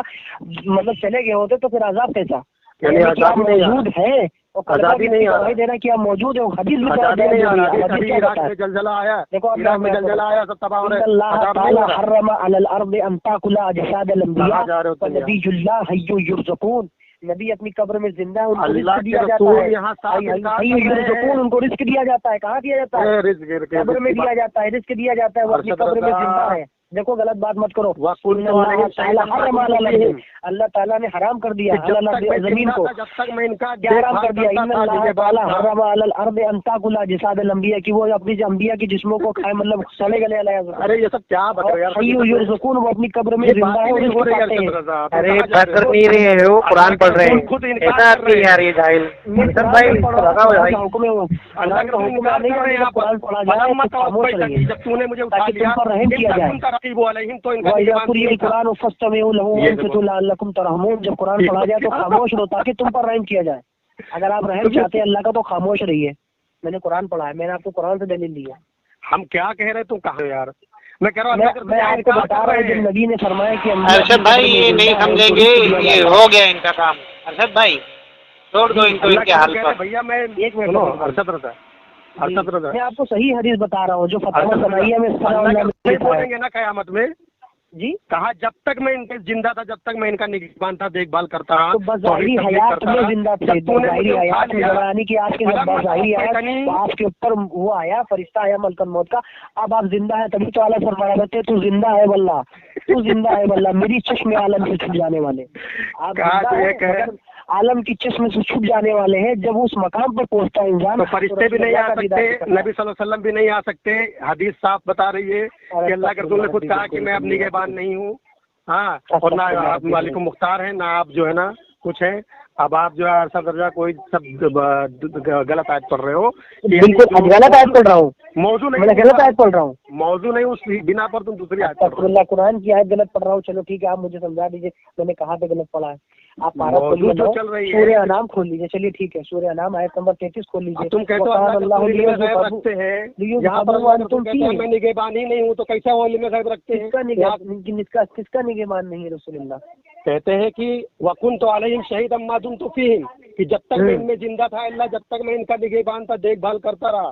مطلب چلے گئے ہوتے، تو پھر عذاب کیسا؟ موجود ہے، نہیں دے رہا کہ آپ موجود ہیں، حدیث بھی زلزلہ آیا، دیکھو زلزلہ آیا، سب تباہ ہو رہے ہیں، اللہ تعالی حرم علی الارض ان تاکل اجساد الانبیاء ونبی اللہ حی یرزقون، نبی اپنی قبر میں زندہ ہے، ان کو رزق دیا جاتا ہے، حی یرزقون، ان کو رزق دیا جاتا ہے، کہاں دیا جاتا ہے؟ قبر میں دیا جاتا ہے، رزق دیا جاتا ہے، وہ اپنی قبر میں زندہ ہے۔ دیکھو غلط بات مت کرو، اللہ تعالیٰ نے حرام کر دیا زمین کو، کیا حرام کر دیا؟ حرم علی الارض ان تاکل اجساد الانبیاء، کی وہ اپنی انبیاء کے جسموں کو کھائے، مطلب سڑے گلے۔ ارے یہ سب کیا بتا رہے حی یرزقون، وہ اپنی قبر میں زندہ ہے، ارے پڑھ نہیں رہے ہیں، وہ قرآن پڑھ رہے ہیں، ایسا نہیں یار، یہ جاہل جب تو نے مجھے اٹھا لیا جب قرآن پڑھا جائے تو خاموش رہو تاکہ تم پر رحم کیا جائے۔ اگر آپ رحم چاہتے ہیں اللہ کا تو خاموش رہیے۔ میں نے قرآن پڑھا ہے، میں نے آپ کو قرآن سے دلیل دی ہے۔ ہم کیا کہہ رہے تم کہاں یار؟ میں کہہ رہا ہوں میں آپ کو بتا رہا ہوں جب نبی نے فرمایا کہ ارشد بھائی یہ نہیں سمجھیں گے، یہ ہو گیا ان کا کام۔ ارشد بھائی چھوڑ دو ان کو ان کے حال پر۔ بھیا میں ایک منٹ، میں آپ کو صحیح حدیث بتا رہا ہوں جو فتویٰ سنائی ہے، میں بولیں گے نا قیامت میں جی کہا جب تک میں ان کے زندہ تھا، جب تک میں ان کا نگہبان تھا، دیکھ بھال کرتا رہا، تو بظاہری حیات میں زندہ تھے، بظاہری حیات میں یعنی کہ آپ کے بظاہری حیات آپ کے اوپر وہ آیا، فرشتہ آیا ملکن موت کا، اب آپ زندہ ہے، تبھی تو اعلیٰ فرمایا کرتے تو زندہ ہے واللہ، تو زندہ ہے واللہ، میری چشم عالم سے چھپ جانے والے، آپ عالم کی چشم سے چھپ جانے والے ہیں۔ جب اس مقام پر پہنچتا ہے انسان تو فرشتے بھی نہیں آ سکتے، نبی صلی اللہ علیہ وسلم بھی نہیں آ سکتے، حدیث صاف بتا رہی ہے کہ اللہ کے رسول نے خود کہا کہ میں اب نگہبان نہیں ہوں، ہاں، اور نہ آپ مالک مختار ہیں، نہ آپ جو ہے نا کچھ ہیں۔ اب آپ جو ہے ارشد رضا کوئی سب غلط آیت پڑھ رہے ہو۔ بالکل غلط آیت پڑھ رہا ہوں، موضوع نہیں، میں غلط آیت پڑھ رہا ہوں، موضوع نہیں، اس بنا پر تم دوسری آیت پڑھ اللہ قرآن کی آیت غلط پڑھ رہا ہوں۔ چلو ٹھیک ہے، آپ مجھے سمجھا دیجیے میں نے کہاں پہ غلط پڑھا ہے۔ آپ سورہ انعام کھول لیجیے، چلیے ٹھیک ہے، سورہ انعام آیت نمبر 33 کھول لیجیے۔ تم کہتے ہو اللہ رکھتے ہیں، یہاں پر میں نگہبان ہی نہیں ہوں، تو کیسا وہ علم غیب رکھتے ہیں؟ کس کا نگہبان نہیں ہے رسول اللہ؟ کہتے ہیں کہ وَكُنْتُ عَلَيْهِمْ شَهِيدًا مَا دُمْتُ فِيهِمْ، کہ جب تک میں ان میں زندہ تھا اللہ، جب تک میں ان کا نگہبان تھا، دیکھ بھال کرتا رہا،